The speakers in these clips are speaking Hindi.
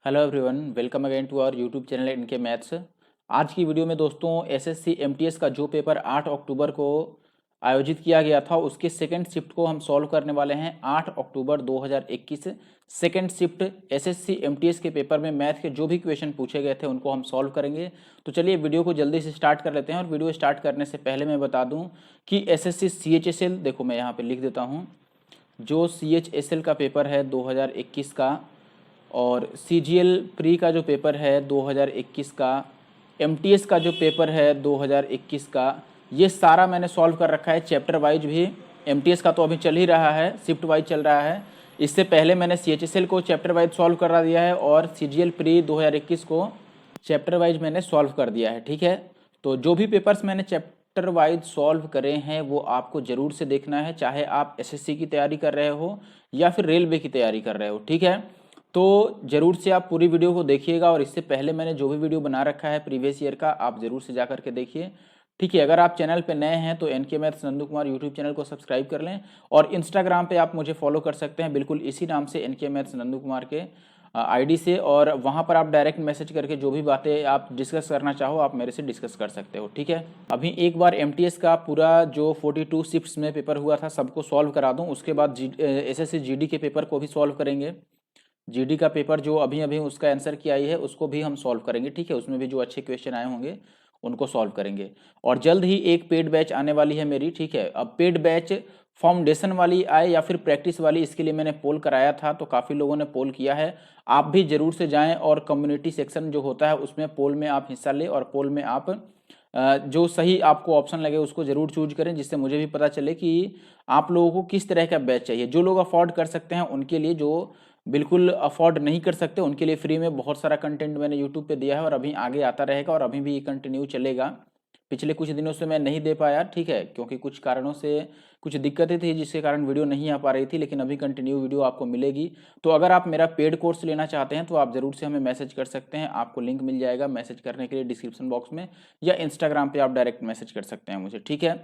Hello everyone, welcome again to our YouTube channel NK maths. आज की वीडियो में दोस्तों एसएससी एमटीएस का जो पेपर 8 अक्टूबर को आयोजित किया गया था उसके सेकंड शिफ्ट को हम सॉल्व करने वाले हैं। 8 अक्टूबर 2021 सेकंड शिफ्ट एसएससी एमटीएस के पेपर में मैथ के जो भी क्वेश्चन पूछे गए थे उनको हम सॉल्व करेंगे। तो चलिए वीडियो को जल्दी से स्टार्ट कर लेते हैं। और वीडियो स्टार्ट करने से पहले मैं बता दूँ कि एसएससी सीएचएसएल, देखो मैं यहाँ पर लिख देता हूँ, जो सीएचएसएल का पेपर है 2021 का और सीजीएल प्री का जो पेपर है 2021 का, एमटीएस का जो पेपर है 2021 का, ये सारा मैंने सॉल्व कर रखा है चैप्टर वाइज भी। एमटीएस का तो अभी चल ही रहा है, शिफ्ट वाइज चल रहा है। इससे पहले मैंने सीएचएसएल को चैप्टर वाइज सॉल्व करा दिया है और सीजीएल प्री 2021 को चैप्टर वाइज मैंने सॉल्व कर दिया है। ठीक है, तो जो भी पेपर्स मैंने चैप्टर वाइज सॉल्व करे हैं वो आपको ज़रूर से देखना है, चाहे आप एसएससी की तैयारी कर रहे हो या फिर रेलवे की तैयारी कर रहे हो। ठीक है, तो ज़रूर से आप पूरी वीडियो को देखिएगा। और इससे पहले मैंने जो भी वीडियो बना रखा है प्रीवियस ईयर का, आप ज़रूर से जा करके देखिए। ठीक है, अगर आप चैनल पे नए हैं तो NK maths Nandu Kumar YouTube channel को सब्सक्राइब कर लें और इंस्टाग्राम पे आप मुझे फॉलो कर सकते हैं, बिल्कुल इसी नाम से एनके मैथ्स नंदू कुमार के आईडी से। और वहाँ पर आप डायरेक्ट मैसेज करके जो भी बातें आप डिस्कस करना चाहो आप मेरे से डिस्कस कर सकते हो। ठीक है, अभी एक बार एमटीएस का पूरा जो 42 शिफ्ट्स में पेपर हुआ था सबको सॉल्व करा दूँ, उसके बाद एसएससी जीडी के पेपर को भी सॉल्व करेंगे। जीडी का पेपर जो अभी अभी उसका आंसर की आई है उसको भी हम सॉल्व करेंगे। ठीक है, उसमें भी जो अच्छे क्वेश्चन आए होंगे उनको सॉल्व करेंगे। और जल्द ही एक पेड बैच आने वाली है मेरी। ठीक है, अब पेड बैच फाउंडेशन वाली आए या फिर प्रैक्टिस वाली, इसके लिए मैंने पोल कराया था तो काफ़ी लोगों ने पोल किया है। आप भी ज़रूर से जाएं और कम्युनिटी सेक्शन जो होता है उसमें पोल में आप हिस्सा लें और पोल में आप जो सही आपको ऑप्शन लगे उसको ज़रूर चूज करें, जिससे मुझे भी पता चले कि आप लोगों को किस तरह का बैच चाहिए। जो लोग अफोर्ड कर सकते हैं उनके लिए, जो बिल्कुल अफोर्ड नहीं कर सकते उनके लिए फ्री में बहुत सारा कंटेंट मैंने यूट्यूब पे दिया है और अभी आगे आता रहेगा और अभी भी ये कंटिन्यू चलेगा। पिछले कुछ दिनों से मैं नहीं दे पाया, ठीक है, क्योंकि कुछ कारणों से कुछ दिक्कतें थी जिसके कारण वीडियो नहीं आ पा रही थी, लेकिन अभी कंटिन्यू वीडियो आपको मिलेगी। तो अगर आप मेरा पेड कोर्स लेना चाहते हैं तो आप ज़रूर से हमें मैसेज कर सकते हैं, आपको लिंक मिल जाएगा मैसेज करने के लिए डिस्क्रिप्शन बॉक्स में, या इंस्टाग्राम पर आप डायरेक्ट मैसेज कर सकते हैं मुझे। ठीक है,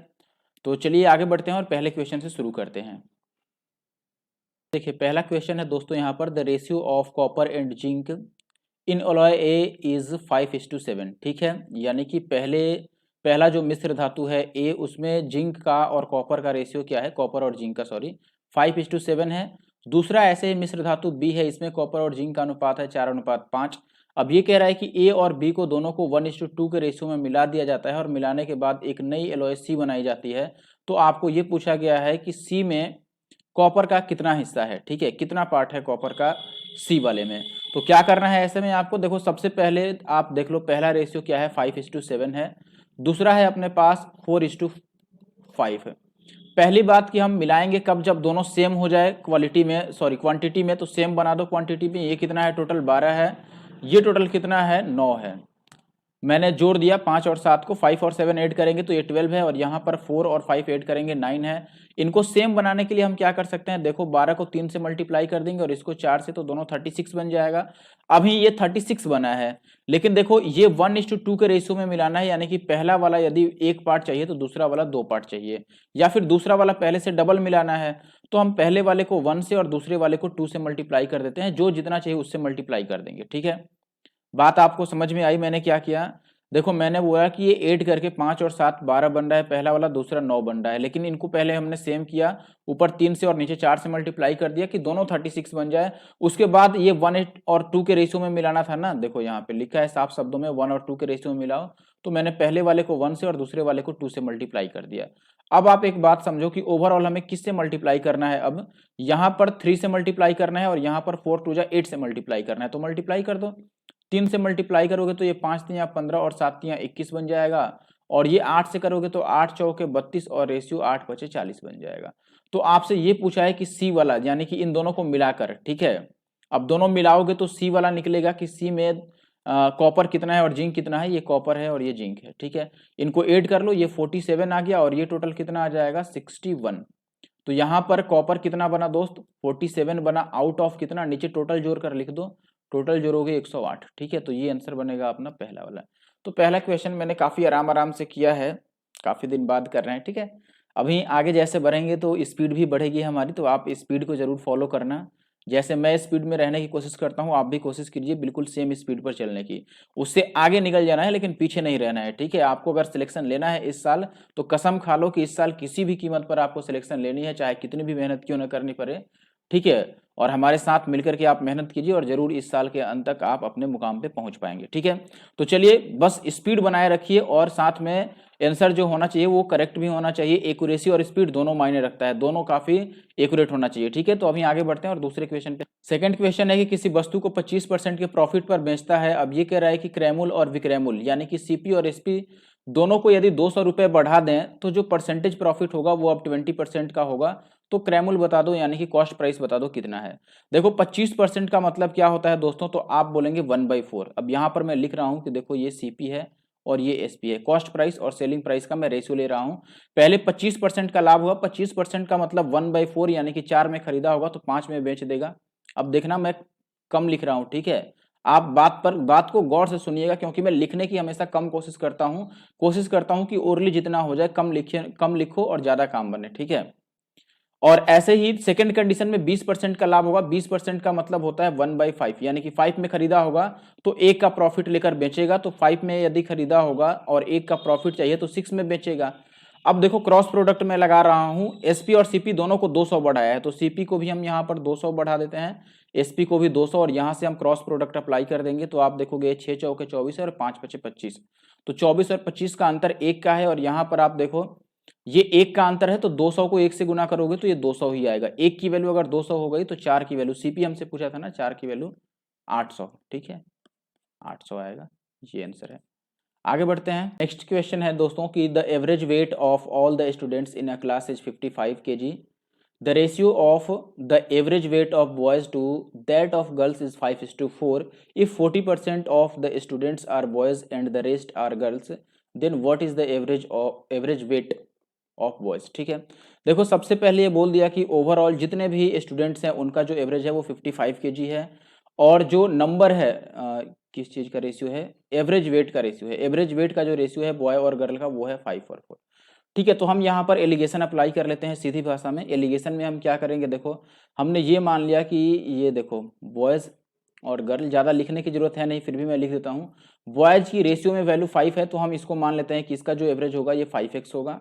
तो चलिए आगे बढ़ते हैं और पहले क्वेश्चन से शुरू करते हैं। देखिए पहला क्वेश्चन है दोस्तों यहाँ पर, the ratio of copper and zinc in alloy A is 5:7। ठीक है, यानी कि पहला जो मिश्र धातु है ए, उसमें जिंक का और कॉपर का रेशियो क्या है, कॉपर और जिंक का, सॉरी, 5:7 है। दूसरा ऐसे ही मिश्र धातु बी है, इसमें कॉपर और जिंक का अनुपात है 4:5। अब ये कह रहा है कि ए और बी को दोनों को 1:2 के रेशियो में मिला दिया जाता है और मिलाने के बाद एक नई एलॉय सी बनाई जाती है। तो आपको ये पूछा गया है कि सी में कॉपर का कितना हिस्सा है। ठीक है, कितना पार्ट है कॉपर का सी वाले में। तो क्या करना है ऐसे में आपको, देखो सबसे पहले आप देख लो पहला रेशियो क्या है, 5:7 है। दूसरा है अपने पास 4:5 है। पहली बात कि हम मिलाएंगे कब, जब दोनों सेम हो जाए क्वालिटी में, सॉरी क्वांटिटी में, तो सेम बना दो क्वांटिटी में। ये कितना है टोटल 12 है, ये टोटल कितना है 9 है। मैंने जोड़ दिया 5 और 7 को, 5 और 7 ऐड करेंगे तो ये 12 है और यहाँ पर 4 और 5 ऐड करेंगे 9 है। इनको सेम बनाने के लिए हम क्या कर सकते हैं, देखो 12 को 3 से मल्टीप्लाई कर देंगे और इसको 4 से, तो दोनों 36 बन जाएगा। अभी ये 36 बना है, लेकिन देखो ये 1:2 के रेशियो में मिलाना है, यानी कि पहला वाला यदि एक पार्ट चाहिए तो दूसरा वाला 2 पार्ट चाहिए, या फिर दूसरा वाला पहले से डबल मिलाना है तो हम पहले वाले को 1 से और दूसरे वाले को 2 से मल्टीप्लाई कर देते हैं, जो जितना चाहिए उससे मल्टीप्लाई कर देंगे। ठीक है, बात आपको समझ में आई मैंने क्या किया। देखो मैंने बोला कि ये 8 करके 5 और 7 12 बन रहा है पहला वाला, दूसरा 9 बन रहा है, लेकिन इनको पहले हमने सेम किया, ऊपर 3 से और नीचे 4 से मल्टीप्लाई कर दिया कि दोनों 36 बन जाए। उसके बाद ये 1 और 2 के रेशियो में मिलाना था ना, देखो यहाँ पे लिखा है साफ शब्दों में 1 और 2 के रेशियो में मिलाओ, तो मैंने पहले वाले को 1 से और दूसरे वाले को 2 से मल्टीप्लाई कर दिया। अब आप एक बात समझो कि ओवरऑल हमें किससे मल्टीप्लाई करना है, अब यहाँ पर 3 से मल्टीप्लाई करना है और यहाँ पर 4 2 8 से मल्टीप्लाई करना है, तो मल्टीप्लाई कर दो। 3 से मल्टीप्लाई करोगे तो ये 5 तियां 15 और 7 तियां 21 बन जाएगा, और ये 8 से करोगे तो 8 चौके 32 और रेशियो 8 बचे 40 बन जाएगा। तो आपसे ये पूछा है कि सी वाला, यानी कि इन दोनों को मिलाकर, ठीक है, अब दोनों मिलाओगे तो सी वाला निकलेगा कि सी में कॉपर कितना है और जिंक कितना है, ये कॉपर है और ये जिंक है। ठीक है, इनको ऐड कर लो, ये 47 आ गया और ये टोटल कितना आ जाएगा 61। तो यहाँ पर कॉपर कितना बना दोस्त, 47 बना, आउट ऑफ कितना, नीचे टोटल जोड़ कर लिख दो, टोटल जोड़ोगे 108। ठीक है, तो ये आंसर बनेगा अपना पहला वाला। तो पहला क्वेश्चन मैंने काफ़ी आराम आराम से किया है, काफ़ी दिन बाद कर रहे हैं। ठीक है, अभी आगे जैसे बढ़ेंगे तो स्पीड भी बढ़ेगी हमारी, तो आप स्पीड को ज़रूर फॉलो करना, जैसे मैं स्पीड में रहने की कोशिश करता हूँ, आप भी कोशिश कीजिए बिल्कुल सेम स्पीड पर चलने की। उससे आगे निकल जाना है लेकिन पीछे नहीं रहना है, ठीक है। आपको अगर सिलेक्शन लेना है इस साल तो कसम खा लो कि इस साल किसी भी कीमत पर आपको सिलेक्शन लेनी है, चाहे कितनी भी मेहनत क्यों न करनी पड़े, ठीक है। और हमारे साथ मिलकर के आप मेहनत कीजिए और जरूर इस साल के अंत तक आप अपने मुकाम पे पहुंच पाएंगे, ठीक है। तो चलिए बस स्पीड बनाए रखिए और साथ में आंसर जो होना चाहिए वो करेक्ट भी होना चाहिए। एक्यूरेसी और स्पीड दोनों मायने रखता है, दोनों काफी एक्यूरेट होना चाहिए, ठीक है। तो अभी आगे बढ़ते हैं और दूसरे क्वेश्चन पे। सेकंड क्वेश्चन है कि किसी वस्तु को 25% के प्रॉफिट पर बेचता है। अब ये कह रहा है कि क्रैमुल और विक्रैमुल यानी कि सीपी और एसपी दोनों को यदि 200 रुपए बढ़ा दें तो जो परसेंटेज प्रॉफिट होगा वो अब 20% का होगा। तो क्रैमुल बता दो यानी कि कॉस्ट प्राइस बता दो कितना है। देखो 25% का मतलब क्या होता है दोस्तों, तो आप बोलेंगे 1/4। अब यहाँ पर मैं लिख रहा हूँ कि देखो ये सीपी है और ये एसपी है। कॉस्ट प्राइस और सेलिंग प्राइस का मैं रेशियो ले रहा हूँ। पहले 25% का लाभ हुआ, 25% का मतलब 1/4 यानी कि 4 में खरीदा होगा तो 5 में बेच देगा। अब देखना मैं कम लिख रहा हूँ, ठीक है। आप बात को गौर से सुनिएगा क्योंकि मैं लिखने की हमेशा कम कोशिश करता हूँ कि ओरली जितना हो जाए कम लिखो और ज्यादा काम बने, ठीक है। और ऐसे ही सेकंड कंडीशन में 20% का लाभ होगा। 20% का मतलब होता है 1/5 यानी कि 5 में खरीदा होगा तो 1 का प्रॉफिट लेकर बेचेगा। तो 5 में यदि खरीदा होगा और 1 का प्रॉफिट चाहिए तो 6 में बेचेगा। अब देखो क्रॉस प्रोडक्ट में लगा रहा हूं, एसपी और सीपी दोनों को 200 बढ़ाया है तो सीपी को भी हम यहां पर 200 बढ़ा देते हैं, एसपी को भी 200 और यहां से हम क्रॉस प्रोडक्ट अप्लाई कर देंगे तो आप देखोगे 6 चौके 24 है और 5 पचे 25। तो 24 और 25 का अंतर 1 का है और यहां पर आप देखो ये 1 का अंतर है तो 200 को 1 से गुना करोगे तो ये 200 ही आएगा। 1 की वैल्यू अगर 200 हो गई तो 4 की वैल्यू, सीपी हमसे पूछा था ना, 4 की वैल्यू 800, ठीक है, 800 आएगा। ये आंसर है। आगे बढ़ते हैं। नेक्स्ट क्वेश्चन है दोस्तों कि the average weight of all the students in a class is 55 kg। The ratio of the average weight of boys to that of girls is 5:4। If 40% of the students are boys and the rest are girls then what is the average weight of boys, ठीक है। देखो सबसे पहले ये बोल दिया कि ओवरऑल जितने भी स्टूडेंट्स हैं उनका जो एवरेज है वो 55 kg है और जो नंबर है किस चीज का रेशियो है, एवरेज वेट का रेशियो है। एवरेज वेट का जो रेशियो है बॉय और गर्ल का वो है 5 और 4, ठीक है। तो हम यहाँ पर एलिगेशन अप्लाई कर लेते हैं सीधी भाषा में। एलिगेशन में हम क्या करेंगे, देखो हमने ये मान लिया कि ये देखो बॉयज और गर्ल, ज़्यादा लिखने की जरूरत है नहीं फिर भी मैं लिख देता हूँ। बॉयज की रेशियो में वैल्यू 5 है तो हम इसको मान लेते हैं कि इसका जो एवरेज होगा ये 5x होगा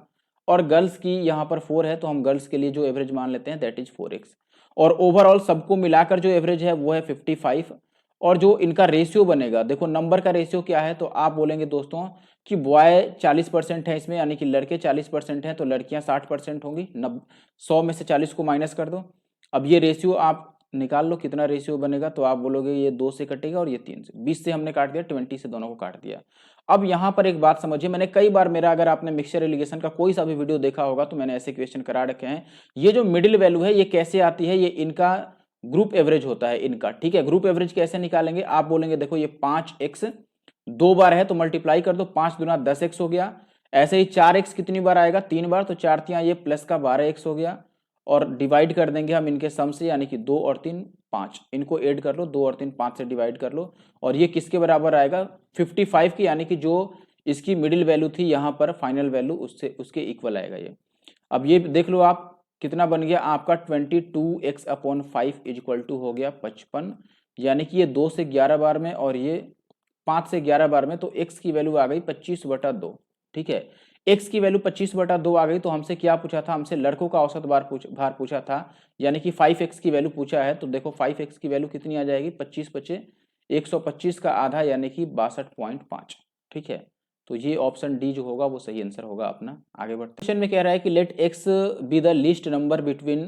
और गर्ल्स की यहाँ पर 4 है तो हम गर्ल्स के लिए जो एवरेज मान लेते हैं दैट इज 4x। और ओवरऑल सबको मिलाकर जो एवरेज है वो है 55। और जो इनका रेशियो बनेगा, देखो नंबर का रेशियो क्या है तो आप बोलेंगे दोस्तों कि बॉय 40% है इसमें यानी कि लड़के 40% हैं तो लड़कियां 60% होंगी। 100 में से 40 को माइनस कर दो। अब ये रेशियो आप निकाल लो कितना रेशियो बनेगा तो आप बोलोगे ये 2 से कटेगा और ये 3 से, 20 से हमने काट दिया, 20 से दोनों को काट दिया। अब यहाँ पर एक बात समझिए, मैंने कई बार मेरा अगर आपने मिक्सचर एलिगेशन का कोई सा भी वीडियो देखा होगा तो मैंने ऐसे क्वेश्चन करा रखे हैं। ये जो मिडिल वैल्यू है ये कैसे आती है, ये इनका ग्रुप एवरेज होता है इनका, ठीक है। ग्रुप एवरेज कैसे निकालेंगे, आप बोलेंगे देखो ये 5x 2 बार है तो मल्टीप्लाई कर दो, 5 दूना 10x हो गया। ऐसे ही 4x कितनी बार आएगा, 3 बार, तो 4 तियां ये प्लस का 12x हो गया। और डिवाइड कर देंगे हम इनके सम से यानी कि 2 और 3 5, इनको ऐड कर लो, 2 और 3 5 से डिवाइड कर लो और ये किसके बराबर आएगा 55 की, यानी कि जो इसकी मिडिल वैल्यू थी यहाँ पर फाइनल वैल्यू उससे उसके इक्वल आएगा ये। अब ये देख लो आप कितना बन गया आपका 22x/5 इक्वल टू हो गया 55, यानी कि ये 2 से 11 बार में और ये 5 से 11 बार में, तो x की वैल्यू आ गई 25/2, ठीक है। x की वैल्यू 25/2 आ गई तो हमसे क्या पूछा था, हमसे लड़कों का औसत भार पूछा था यानी कि 5x की वैल्यू पूछा है। तो देखो 5x की वैल्यू कितनी आ जाएगी, 25 बचे 125 का आधा यानी कि 62.5, ठीक है। तो ये ऑप्शन डी जो होगा वो सही आंसर होगा अपना। आगे बढ़ते क्वेश्चन में कह रहा है कि let x be the least number between,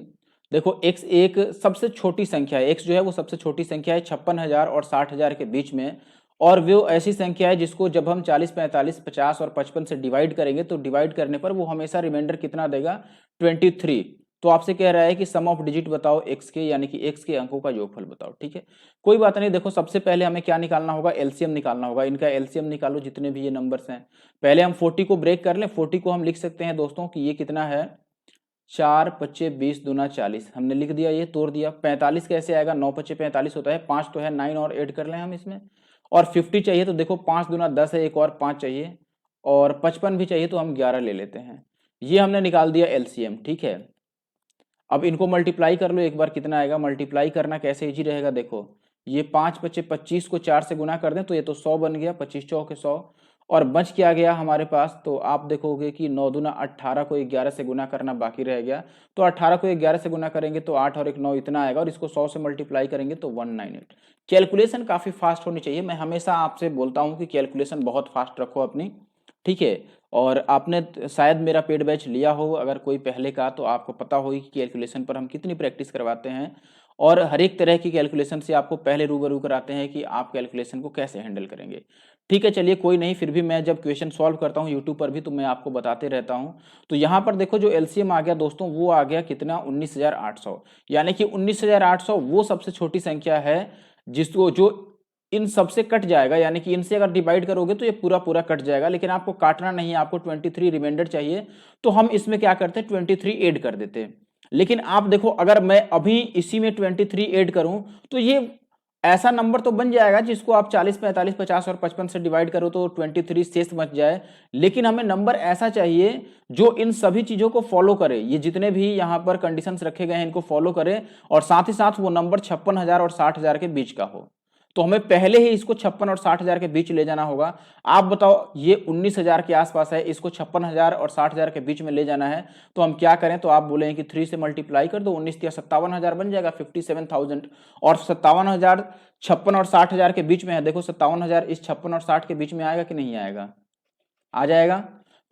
देखो x एक सबसे छोटी संख्या है, x जो है वो सबसे छोटी संख्या है 56,000 और 60,000 के बीच में, और वो ऐसी संख्या है जिसको जब हम 40, 45, 50 और 55 से डिवाइड करेंगे तो डिवाइड करने पर वो हमेशा रिमाइंडर कितना देगा 23। तो आपसे कह रहा है कि सम ऑफ डिजिट बताओ x के, यानी कि x के अंकों का योगफल बताओ, ठीक है। कोई बात नहीं, देखो सबसे पहले हमें क्या निकालना होगा, एलसीएम निकालना होगा। इनका एलसीएम निकालो जितने भी ये नंबर्स हैं। पहले हम 40 को ब्रेक कर लें। 40 को हम लिख सकते हैं दोस्तों कि ये कितना है 4 पच्चे 20 दूना 40, हमने लिख दिया, ये तोड़ दिया। 45 कैसे आएगा, 9 पच्चे 45 होता है, 5 तो है, 9 और ऐड कर लें हम इसमें। और 50 चाहिए तो देखो 5 दूना 10 है, एक और 5 चाहिए, और 55 भी चाहिए तो हम 11 ले लेते हैं। ये हमने निकाल दिया एलसीएम, ठीक है। अब इनको मल्टीप्लाई कर लो एक बार, कितना आएगा? मल्टीप्लाई करना कैसे इजी रहेगा, देखो ये 5 बचे 25 को 4 से गुना कर दें तो ये तो 100 बन गया, 25 चौके 100, और बच क्या गया हमारे पास? तो आप देखोगे कि 9 दूना 18 को 11 से गुना करना बाकी रह गया, तो 18 को 11 से गुना करेंगे तो 8 और 1 9 इतना आएगा, और इसको 100 से मल्टीप्लाई करेंगे तो 198। कैलकुलेशन काफ़ी फास्ट होनी चाहिए, मैं हमेशा आपसे बोलता हूँ कि कैलकुलेशन बहुत फास्ट रखो अपनी, ठीक है। और आपने शायद मेरा पेड बैच लिया हो अगर कोई पहले का, तो आपको पता होगी कि कैलकुलेशन पर हम कितनी प्रैक्टिस करवाते हैं, और हर एक तरह की कैलकुलेशन से आपको पहले रूबरू कराते हैं कि आप कैलकुलेशन को कैसे हैंडल करेंगे। ठीक है, चलिए कोई नहीं, फिर भी मैं जब क्वेश्चन सॉल्व करता हूँ यूट्यूब पर भी तो मैं आपको बताते रहता हूँ। तो यहाँ पर देखो जो एलसीएम आ गया दोस्तों, वो आ गया कितना? 19,800, यानी कि 19,800 वो सबसे छोटी संख्या है जिसको जो इन सबसे कट जाएगा, यानी कि इनसे अगर डिवाइड करोगे तो ये पूरा पूरा कट जाएगा, लेकिन आपको काटना नहीं है, आपको 23 रिमाइंडर चाहिए, तो हम इसमें क्या करते हैं 23 ऐड कर देते हैं। लेकिन आप देखो अगर मैं अभी इसी में 23 ऐड करूं तो ये ऐसा नंबर तो बन जाएगा जिसको आप 40 45 50 और 55 से डिवाइड करो तो 23 शेष बच जाए, लेकिन हमें नंबर ऐसा चाहिए जो इन सभी चीजों को फॉलो करे, ये जितने भी यहाँ पर कंडीशंस रखे गए हैं इनको फॉलो करे, और साथ ही साथ वो नंबर 56,000 और 60,000 के बीच का हो। तो हमें पहले ही इसको 56 और 60,000 के बीच ले जाना होगा। आप बताओ ये 19,000 के आसपास है, इसको 56,000 और 60,000 के बीच में ले जाना है, तो हम क्या करें? तो आप बोलेंगे कि 3 से मल्टीप्लाई कर दो, 19 या 57,000 बन जाएगा, 57,000, और 57,000 56 और 60,000 के बीच में है, देखो 57,000 इस 56 और 60 के बीच में आएगा कि नहीं आएगा? आ जाएगा।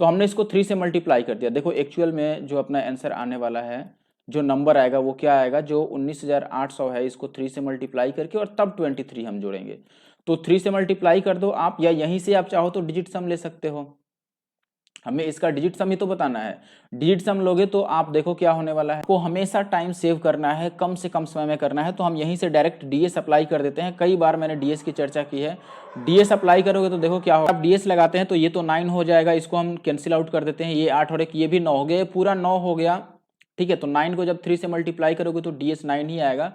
तो हमने इसको 3 से मल्टीप्लाई कर दिया, देखो एक्चुअल में जो अपना आंसर आने वाला है, जो नंबर आएगा वो क्या आएगा? जो 19,800 है इसको 3 से मल्टीप्लाई करके और तब 23 हम जोड़ेंगे। तो 3 से मल्टीप्लाई कर दो आप, या यहीं से आप चाहो तो डिजिट सम ले सकते हो, हमें इसका डिजिट सम ही तो बताना है। डिजिट सम लोगे तो आप देखो क्या होने वाला है, को हमेशा टाइम सेव करना है, कम से कम समय में करना है, तो हम यहीं से डायरेक्ट डीएस अप्लाई कर देते हैं। कई बार मैंने डीएस की चर्चा की है। डीएस अप्लाई करोगे तो देखो क्या होगा, आप डीएस लगाते हैं तो ये तो 9 हो जाएगा, इसको हम कैंसिल आउट कर देते हैं, ये 8 और 1 ये भी 9 हो गया, ये पूरा 9 हो गया, ठीक है। तो 9 को जब 3 से मल्टीप्लाई करोगे तो डीएस 9 ही आएगा,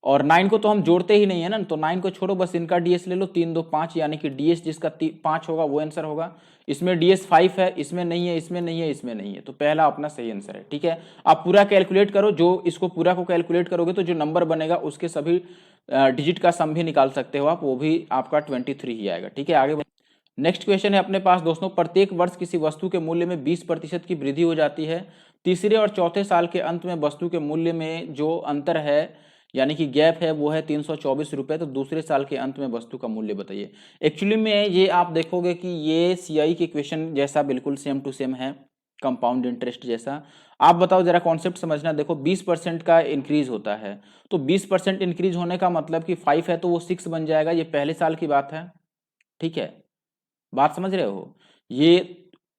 और 9 को तो हम जोड़ते ही नहीं है ना, तो 9 को छोड़ो, बस इनका डीएस ले लो, 3 2 5, यानी कि डीएस जिसका 5 होगा वो आंसर होगा। इसमें डीएस 5 है, इसमें नहीं है, इसमें नहीं है, इसमें नहीं है, तो पहला अपना सही आंसर है, ठीक है। आप पूरा कैलकुलेट करो, जो इसको पूरा को कैलकुलेट करोगे तो जो नंबर बनेगा उसके सभी डिजिट का सम भी निकाल सकते हो आप, वो भी आपका 23 ही आएगा, ठीक है। आगे नेक्स्ट क्वेश्चन है अपने पास दोस्तों, प्रत्येक वर्ष किसी वस्तु के मूल्य में 20% की वृद्धि हो जाती है, तीसरे और चौथे साल के अंत में वस्तु के मूल्य में जो अंतर है यानी कि गैप है वो है 324 रुपये, तो दूसरे साल के अंत में वस्तु का मूल्य बताइए। एक्चुअली में ये आप देखोगे कि ये सीआई के क्वेश्चन जैसा बिल्कुल सेम टू सेम है, कंपाउंड इंटरेस्ट जैसा। आप बताओ जरा कॉन्सेप्ट समझना, देखो 20% का इंक्रीज होता है, तो 20% इंक्रीज होने का मतलब कि 5 है तो वो 6 बन जाएगा, ये पहले साल की बात है, ठीक है, बात समझ रहे हो। ये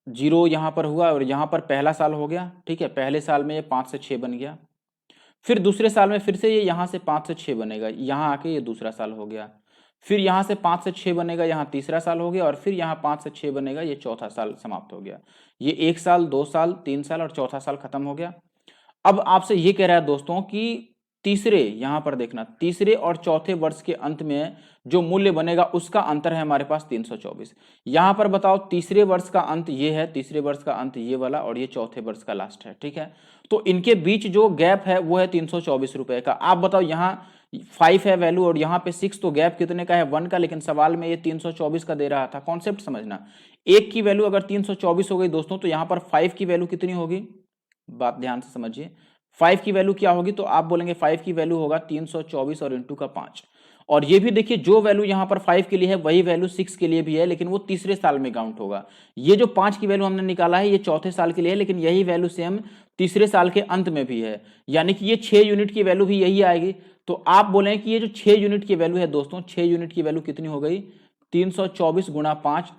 0 यहाँ पर हुआ और यहाँ पर पहला साल हो गया, ठीक है, पहले साल में ये 5 से 6 बन गया, फिर दूसरे साल में फिर से ये यहाँ से 5 से 6 बनेगा, यहाँ आके ये दूसरा साल हो गया, फिर यहाँ से 5 से 6 बनेगा, यहाँ तीसरा साल हो गया, और फिर यहाँ 5 से 6 बनेगा, ये चौथा साल समाप्त हो गया। ये 1 साल 2 साल 3 साल और चौथा साल खत्म हो गया। अब आपसे ये कह रहा है दोस्तों कि तीसरे, यहां पर देखना, तीसरे और चौथे वर्ष के अंत में जो मूल्य बनेगा उसका अंतर है हमारे पास 324। यहां पर बताओ तीसरे वर्ष का अंत ये है, तीसरे वर्ष का अंत ये वाला, और ये चौथे वर्ष का लास्ट है, ठीक है। तो इनके बीच जो गैप है वो है 324 रुपए का। आप बताओ यहाँ 5 है वैल्यू और यहाँ पे 6, तो गैप कितने का है? 1 का, लेकिन सवाल में ये 324 का दे रहा था। कॉन्सेप्ट समझना, एक की वैल्यू अगर 324 हो गई दोस्तों तो यहाँ पर 5 की वैल्यू कितनी होगी? बात ध्यान से समझिए, 5 की वैल्यू क्या होगी? तो आप बोलेंगे 5 की वैल्यू होगा 324 और इंटू का 5। और ये भी देखिए जो वैल्यू यहाँ पर 5 के लिए है वही वैल्यू 6 के लिए भी है, लेकिन वो तीसरे साल में काउंट होगा। ये जो 5 की वैल्यू हमने निकाला है ये चौथे साल के लिए है, लेकिन यही वैल्यू सेम तीसरे साल के अंत में भी है, यानी कि ये 6 यूनिट की वैल्यू भी यही आएगी। तो आप बोलें कि ये जो 6 यूनिट की वैल्यू है दोस्तों, 6 यूनिट की वैल्यू कितनी हो गई? 324 गुणा 5,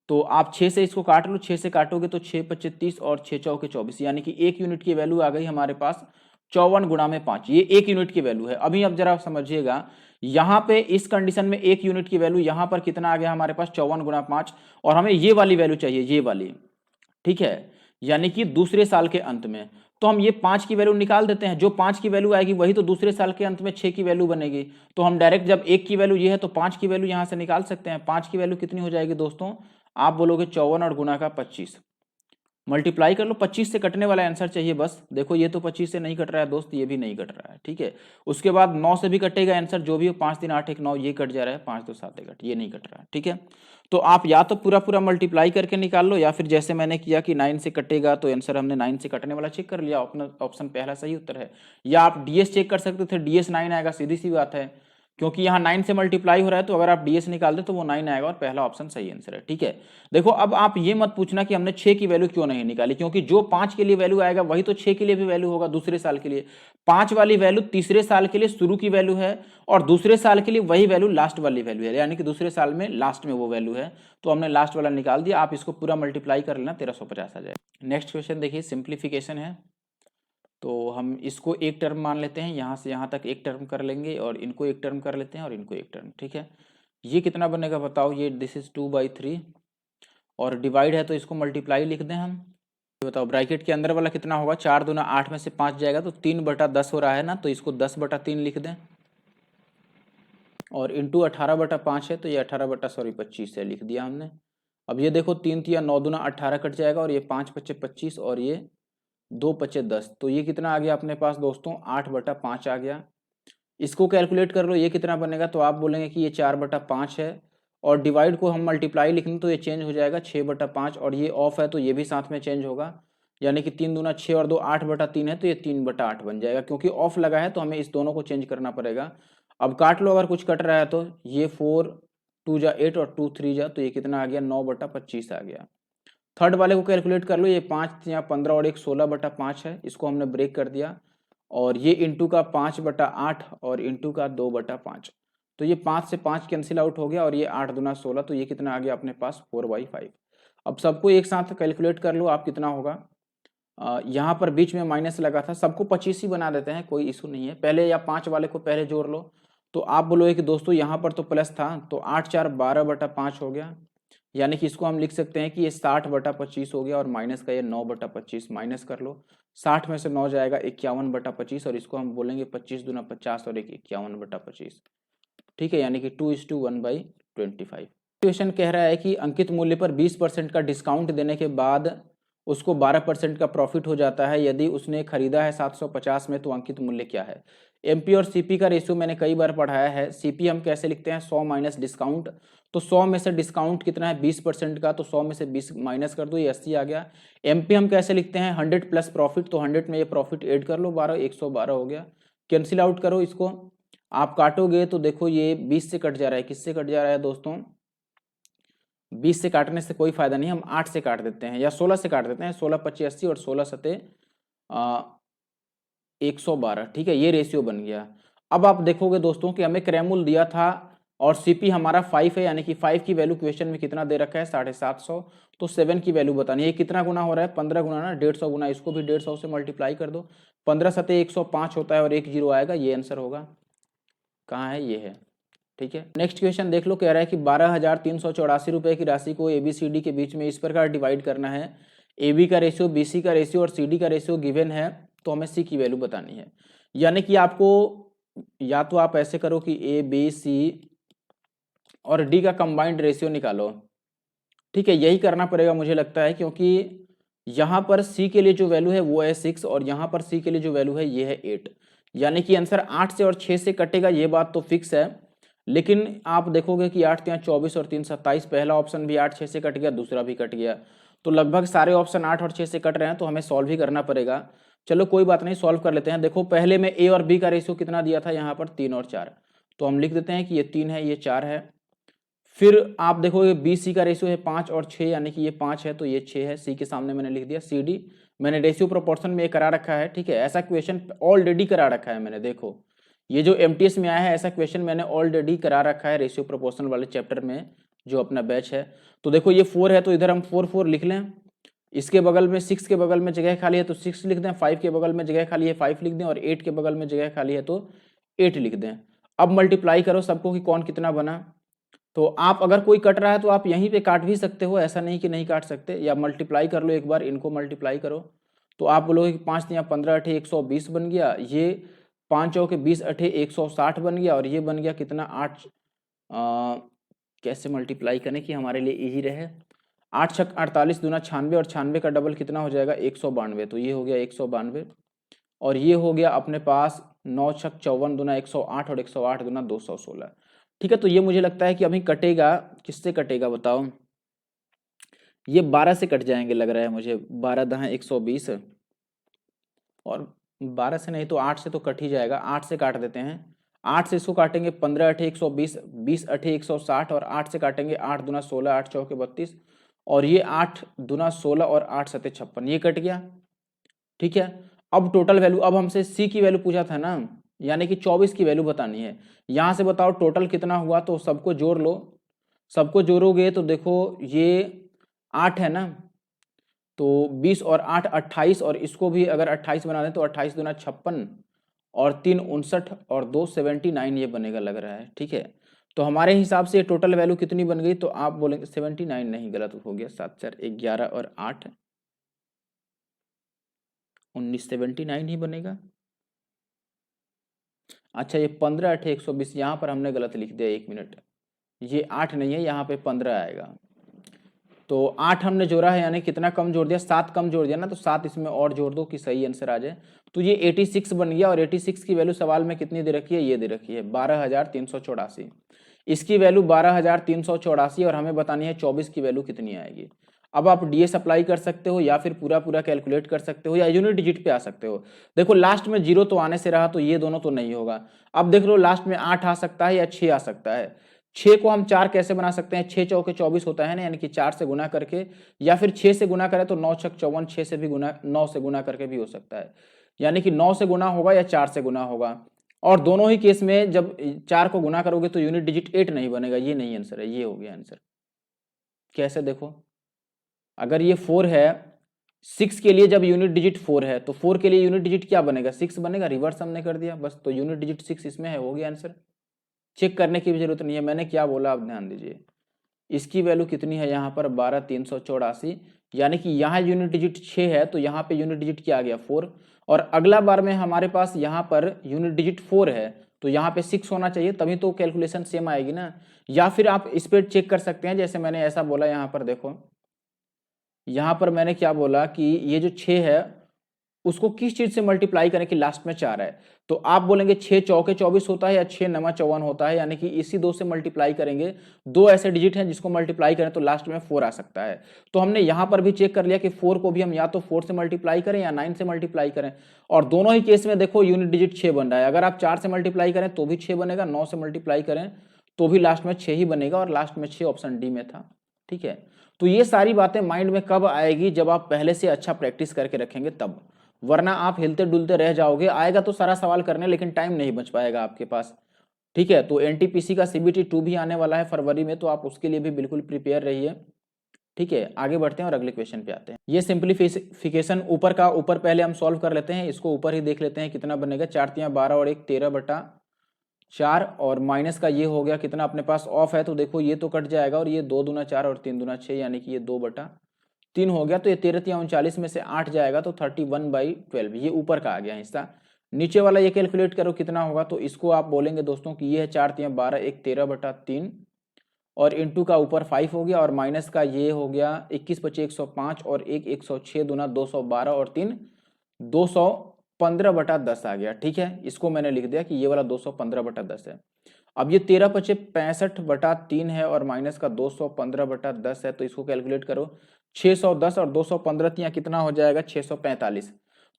तो आप 6 से इसको काट लो, 6 से काटोगे तो 6 25 30 और 6 चौके 24, यानी कि 1 यूनिट की वैल्यू आ गई हमारे पास 54 गुणा में 5, ये 1 यूनिट की वैल्यू है। अभी अब जरा समझिएगा, यहाँ पे इस कंडीशन में 1 यूनिट की वैल्यू यहाँ पर कितना आ गया हमारे पास? 54 गुणा 5, और हमें ये वाली वैल्यू चाहिए, ये वाली, ठीक है, यानी कि दूसरे साल के अंत में। तो हम ये 5 की वैल्यू निकाल देते हैं, जो 5 की वैल्यू आएगी वही तो दूसरे साल के अंत में 6 की वैल्यू बनेगी। तो हम डायरेक्ट जब 1 की वैल्यू ये है तो 5 की वैल्यू यहाँ से निकाल सकते हैं। 5 की वैल्यू कितनी हो जाएगी दोस्तों? आप बोलोगे 54 और गुना का 25, मल्टीप्लाई कर लो, 25 से कटने वाला आंसर चाहिए बस। देखो ये तो 25 से नहीं कट रहा है दोस्त, ये भी नहीं कट रहा है, ठीक है। उसके बाद 9 से भी कटेगा आंसर, जो भी हो, 5 3 8 1 9, ये कट जा रहा है, 5 2 7 1 8, ये नहीं कट रहा है, ठीक है। तो आप या तो पूरा पूरा मल्टीप्लाई करके निकाल लो, या फिर जैसे मैंने किया कि 9 से कटेगा तो आंसर हमने 9 से कटने वाला चेक कर लिया, अपना ऑप्शन पहला सही उत्तर है। या आप डीएस चेक कर सकते थे, डीएस 9 आएगा, सीधी सी बात है, क्योंकि यहाँ 9 से मल्टीप्लाई हो रहा है, तो अगर आप डीएस निकाल दे तो वो 9 आएगा और पहला ऑप्शन सही आंसर है, ठीक है। देखो अब आप ये मत पूछना कि हमने 6 की वैल्यू क्यों नहीं निकाली, क्योंकि जो 5 के लिए वैल्यू आएगा वही तो 6 के लिए भी वैल्यू होगा दूसरे साल के लिए। 5 वाली वैल्यू तीसरे साल के लिए शुरू की वैल्यू है, और दूसरे साल के लिए वही वैल्यू लास्ट वाली वैल्यू है, यानी कि दूसरे साल में लास्ट में वो वैल्यू है, तो हमने लास्ट वाला निकाल दिया। आप इसको पूरा मल्टीप्लाई कर लेना, 1350 आ जाएगा। नेक्स्ट क्वेश्चन देखिए, सिंप्लीफिकेशन है, तो हम इसको एक टर्म मान लेते हैं, यहाँ से यहाँ तक एक टर्म कर लेंगे, और इनको एक टर्म कर लेते हैं, और इनको एक टर्म, ठीक है। ये कितना बनेगा बताओ, ये दिस इज 2/3, और डिवाइड है तो इसको मल्टीप्लाई लिख दें हम। बताओ ब्रैकेट के अंदर वाला कितना होगा, 4 दूना 8 में से 5 जाएगा, तो 3/10 हो रहा है ना, तो इसको 10/3 लिख दें, और इंटू 18/5 है, तो ये 25 है, लिख दिया हमने। अब ये देखो 3 3 9 दूना 18 कट जाएगा, और ये 5 5 25, और ये 2 5 10, तो ये कितना आ गया अपने पास दोस्तों, 8/5 आ गया। इसको कैलकुलेट कर लो, ये कितना बनेगा, तो आप बोलेंगे कि ये 4/5 है, और डिवाइड को हम मल्टीप्लाई लिख लें तो ये चेंज हो जाएगा 6/5, और ये ऑफ है तो ये भी साथ में चेंज होगा, यानी कि 3 दूना 6 और 2 8/3 है, तो ये 3/8 बन जाएगा, क्योंकि ऑफ लगा है तो हमें इस दोनों को चेंज करना पड़ेगा। अब काट लो, अगर कुछ कट रहा है तो ये 4 2 जा 8 और 2 3 जा, तो ये कितना आ गया, 9/25 आ गया। थर्ड वाले को कैलकुलेट कर लो, ये 5 या 15 और 1 16/5 है, इसको हमने ब्रेक कर दिया, और ये इंटू का 5/8 और इंटू का 2/5, तो ये 5 से 5 कैंसिल आउट हो गया, और ये 8 दूना 16, तो ये कितना आ गया अपने पास, 4/5। अब सबको एक साथ कैलकुलेट कर लो आप, कितना होगा। यहाँ पर बीच में माइनस लगा था, सबको 25 ही बना देते हैं, कोई इशू नहीं है। पहले या 5 वाले को पहले जोड़ लो, तो आप बोलोगे कि दोस्तों यहाँ पर तो प्लस था, तो 8 4 12/5 हो गया, यानी कि इसको हम लिख सकते हैं कि ये 60/25 हो गया, और माइनस का ये 9/25 माइनस कर लो, 60 में से 9 जाएगा 51/25, और इसको हम बोलेंगे 25 दूना 50 और 1 51/25, ठीक है, यानी कि 2:1/25। क्वेश्चन कह रहा है कि अंकित मूल्य पर 20% का डिस्काउंट देने के बाद उसको 12% का प्रॉफिट हो जाता है, यदि उसने खरीदा है 750 में, तो अंकित मूल्य क्या है। एमपी और सीपी का रेशियो मैंने कई बार पढ़ाया है। सीपी हम कैसे लिखते हैं, 100 माइनस डिस्काउंट, तो 100 में से डिस्काउंट कितना है 20% का, तो 100 में से 20 माइनस कर दो, ये 80 आ गया। एमपी हम कैसे लिखते हैं, 100 प्लस प्रॉफिट, तो 100 में ये प्रॉफिट ऐड कर लो, 12 112 हो गया। कैंसिल आउट करो इसको, आप काटोगे तो देखो ये 20 से कट जा रहा है, किससे कट जा रहा है दोस्तों, 20 से काटने से कोई फायदा नहीं, हम 8 से काट देते हैं, या 16 से काट देते हैं, 16 25 80 और 16 सते 112, ठीक है, ये रेशियो बन गया। अब आप देखोगे दोस्तों कि हमें क्रय दिया था, और सीपी हमारा 5 है, यानी कि 5 की वैल्यू क्वेश्चन में कितना दे रखा है, 750, तो 7 की वैल्यू बतानी है। कितना गुना हो रहा है, 15 गुना ना, 150 गुना, इसको भी 150 से मल्टीप्लाई कर दो, 15 सते 105 होता है, और 1 0 आएगा, ये आंसर होगा। कहाँ है, ये है, ठीक है। नेक्स्ट क्वेश्चन देख लो, कह रहा है कि 12,384 रुपए की राशि को एबीसीडी के बीच में इस प्रकार डिवाइड करना है, एबी का रेशियो, बीसी का रेशियो और सीडी का रेशियो गिवन है, तो हमें सी की वैल्यू बतानी है। यानी कि आपको या तो आप ऐसे करो कि ए बी सी और डी का कंबाइंड रेशियो निकालो, ठीक है, यही करना पड़ेगा मुझे लगता है, क्योंकि यहाँ पर सी के लिए जो वैल्यू है वो है 6, और यहाँ पर सी के लिए जो वैल्यू है ये है 8, यानी कि आंसर 8 से और 6 से कटेगा, ये बात तो फिक्स है। लेकिन आप देखोगे कि 8 3 24 और 3 27, पहला ऑप्शन भी 8 6 से कट गया, दूसरा भी कट गया, तो लगभग सारे ऑप्शन 8 और 6 से कट रहे हैं, तो हमें सॉल्व ही करना पड़ेगा। चलो कोई बात नहीं, सॉल्व कर लेते हैं। देखो पहले में ए और बी का रेशियो कितना दिया था, यहाँ पर 3 और 4, तो हम लिख देते हैं कि ये 3 है, ये 4 है। फिर आप देखोगे बी सी का रेशियो है 5 और 6, यानी कि ये 5 है तो ये 6 है, सी के सामने मैंने लिख दिया। सी डी मैंने रेशियो प्रोपोर्शन में ये करा रखा है, ठीक है, ऐसा क्वेश्चन ऑलरेडी करा रखा है मैंने। देखो ये जो एमटीएस में आया है, ऐसा क्वेश्चन मैंने ऑलरेडी करा रखा है रेशियो प्रोपोर्शनल वाले चैप्टर में, जो अपना बैच है। तो देखो ये 4 है, तो इधर हम 4 4 लिख लें, इसके बगल में 6 के बगल में जगह खाली है तो 6 लिख दें, 5 के बगल में जगह खाली है 5 लिख दें, और 8 के बगल में जगह खाली है तो 8 लिख दें। अब मल्टीप्लाई करो सबको कि कौन कितना बना। तो आप अगर कोई कट रहा है तो आप यहीं पे काट भी सकते हो, ऐसा नहीं कि नहीं काट सकते, या मल्टीप्लाई कर लो एक बार, इनको मल्टीप्लाई करो, तो आप बोलोगे कि 5 या 15 अठे 120 बन गया, ये 5 चौके 20 अठे 160 बन गया, और ये बन गया कितना 8। कैसे मल्टीप्लाई करें कि हमारे लिए इजी रहे। 8 छक 48 दूना 96 और 96 का डबल कितना हो जाएगा 192। तो ये हो गया 192 और ये हो गया अपने पास 9 छक 54 दूना 108 और 108 दूना 216। ठीक है, तो ये मुझे लगता है कि अभी कटेगा, किससे कटेगा बताओ, ये 12 से कट जाएंगे लग रहा है मुझे। 12 दहा 120 और 12 से नहीं तो 8 से तो कट ही जाएगा। 8 से काट देते हैं, 8 से इसको काटेंगे 15 अठे 120, 20 अठे 160 और 8 से काटेंगे 8 दूना 16, 8 चौके 32 और ये 8 दूना 16 और 8 सते 56, ये कट गया। ठीक है, अब टोटल वैल्यू, अब हमसे सी की वैल्यू पूछा था ना, यानी कि 24 की वैल्यू बतानी है। यहां से बताओ टोटल कितना हुआ, तो सबको जोड़ लो, सबको जोड़ोगे तो देखो ये 8 है ना, तो 20 और 8 28 और इसको भी अगर 28 बना दें तो 28 दूना 56 और 3 59 और 2 79 ये बनेगा लग रहा है। ठीक है, तो हमारे हिसाब से टोटल वैल्यू कितनी बन गई, तो आप बोलेंगे 79 नहीं, गलत हो गया, 7 4 11 और 8 19, 79 ही बनेगा। अच्छा ये 15 अठे 120, यहाँ पर हमने गलत लिख दिया, 1 मिनट, ये 8 नहीं है, यहाँ पे 15 आएगा। तो 8 हमने जोड़ा है, यानी कितना कम जोड़ दिया, 7 कम जोड़ दिया ना, तो 7 इसमें और जोड़ दो कि सही आंसर आ जाए। तो ये 86 बन गया और 86 की वैल्यू सवाल में कितनी दे रखी है, ये दे रखी है 12,384। इसकी वैल्यू 12,384 और हमें बतानी है 24 की वैल्यू कितनी आएगी। अब आप डीएस अप्लाई कर सकते हो या फिर पूरा पूरा कैलकुलेट कर सकते हो या यूनिट डिजिट पे आ सकते हो। देखो लास्ट में 0 तो आने से रहा, तो ये दोनों तो नहीं होगा। अब देख लो लास्ट में 8 आ सकता है या 6 आ सकता है। 6 को हम 4 कैसे बना सकते हैं, 6 चौके 24 होता है ना, यानी कि 4 से गुना करके, या फिर 6 से गुना करें तो 9 छक 54, 6 से भी गुना, 9 से गुना करके भी हो सकता है, यानी कि 9 से गुना होगा या 4 से गुना होगा। और दोनों ही केस में जब 4 को गुना करोगे तो यूनिट डिजिट 8 नहीं बनेगा, ये नहीं आंसर है, ये हो गया आंसर। कैसे देखो, अगर ये 4 है, 6 के लिए जब यूनिट डिजिट 4 है तो 4 के लिए यूनिट डिजिट क्या बनेगा, 6 बनेगा, रिवर्स हमने कर दिया बस, तो यूनिट डिजिट 6 इसमें है, हो गया आंसर। चेक करने की भी जरूरत नहीं है, मैंने क्या बोला आप ध्यान दीजिए। इसकी वैल्यू कितनी है यहाँ पर 12,384, यानी कि यहाँ यूनिट डिजिट 6 है तो यहाँ पे यूनिट डिजिट क्या आ गया 4, और अगला बार में हमारे पास यहाँ पर यूनिट डिजिट 4 है तो यहाँ पे 6 होना चाहिए, तभी तो कैलकुलेशन सेम आएगी ना। या फिर आप इस पे चेक कर सकते हैं, जैसे मैंने ऐसा बोला, यहाँ पर देखो, यहाँ पर मैंने क्या बोला कि ये जो 6 है उसको किस चीज से मल्टीप्लाई करें कि लास्ट में 4 है, तो आप बोलेंगे 6 चौके 24 होता है या 6 नमा 54 होता है, यानी कि इसी 2 से मल्टीप्लाई करेंगे। 2 ऐसे डिजिट हैं जिसको मल्टीप्लाई करें तो लास्ट में 4 आ सकता है। तो हमने यहां पर भी चेक कर लिया कि 4 को भी हम या तो 4 से मल्टीप्लाई करें या 9 से मल्टीप्लाई करें, और दोनों ही केस में देखो यूनिट डिजिट 6 बन रहा है। अगर आप 4 से मल्टीप्लाई करें तो भी 6 बनेगा, 9 से मल्टीप्लाई करें तो भी लास्ट में 6 ही बनेगा, और लास्ट में 6 ऑप्शन डी में था। ठीक है, तो ये सारी बातें माइंड में कब आएगी, जब आप पहले से अच्छा प्रैक्टिस करके रखेंगे तब, वरना आप हिलते डुलते रह जाओगे। आएगा तो सारा सवाल करने, लेकिन टाइम नहीं बच पाएगा आपके पास। ठीक है, तो एनटीपीसी का सीबीटी 2 भी आने वाला है फरवरी में, तो आप उसके लिए भी बिल्कुल प्रिपेयर रहिए। ठीक है, आगे बढ़ते हैं और अगले क्वेश्चन पे आते हैं। ये सिंप्लीफिकेशन ऊपर का, ऊपर पहले हम सॉल्व कर लेते हैं, इसको ऊपर ही देख लेते हैं कितना बनेगा। 4 तियां 12 और 1 13/4 और माइनस का ये हो गया कितना अपने पास ऑफ है, तो देखो ये तो कट जाएगा, और ये 2 दूना 4 और 3 दूना 6, यानी कि ये 2/3 हो गया। तो ये 13 तियां 39 में से 8 जाएगा तो 31/12, ये ऊपर का आ गया हिस्सा। नीचे वाला ये कैलकुलेट करो कितना होगा, तो इसको आप बोलेंगे दोस्तों कि ये है 4 तियां 12 1 13/3 और इंटू का ऊपर 5 हो गया, और माइनस का ये हो गया 21 × 105 और 1 106 दूना 212 और 3 215/10 आ गया। ठीक है, इसको मैंने लिख दिया कि ये वाला 215/10 है। अब ये 13 × 5 65/3 है और माइनस का 215/10 है, तो इसको कैलकुलेट करो 610 और 215 तियां कितना हो जाएगा 645।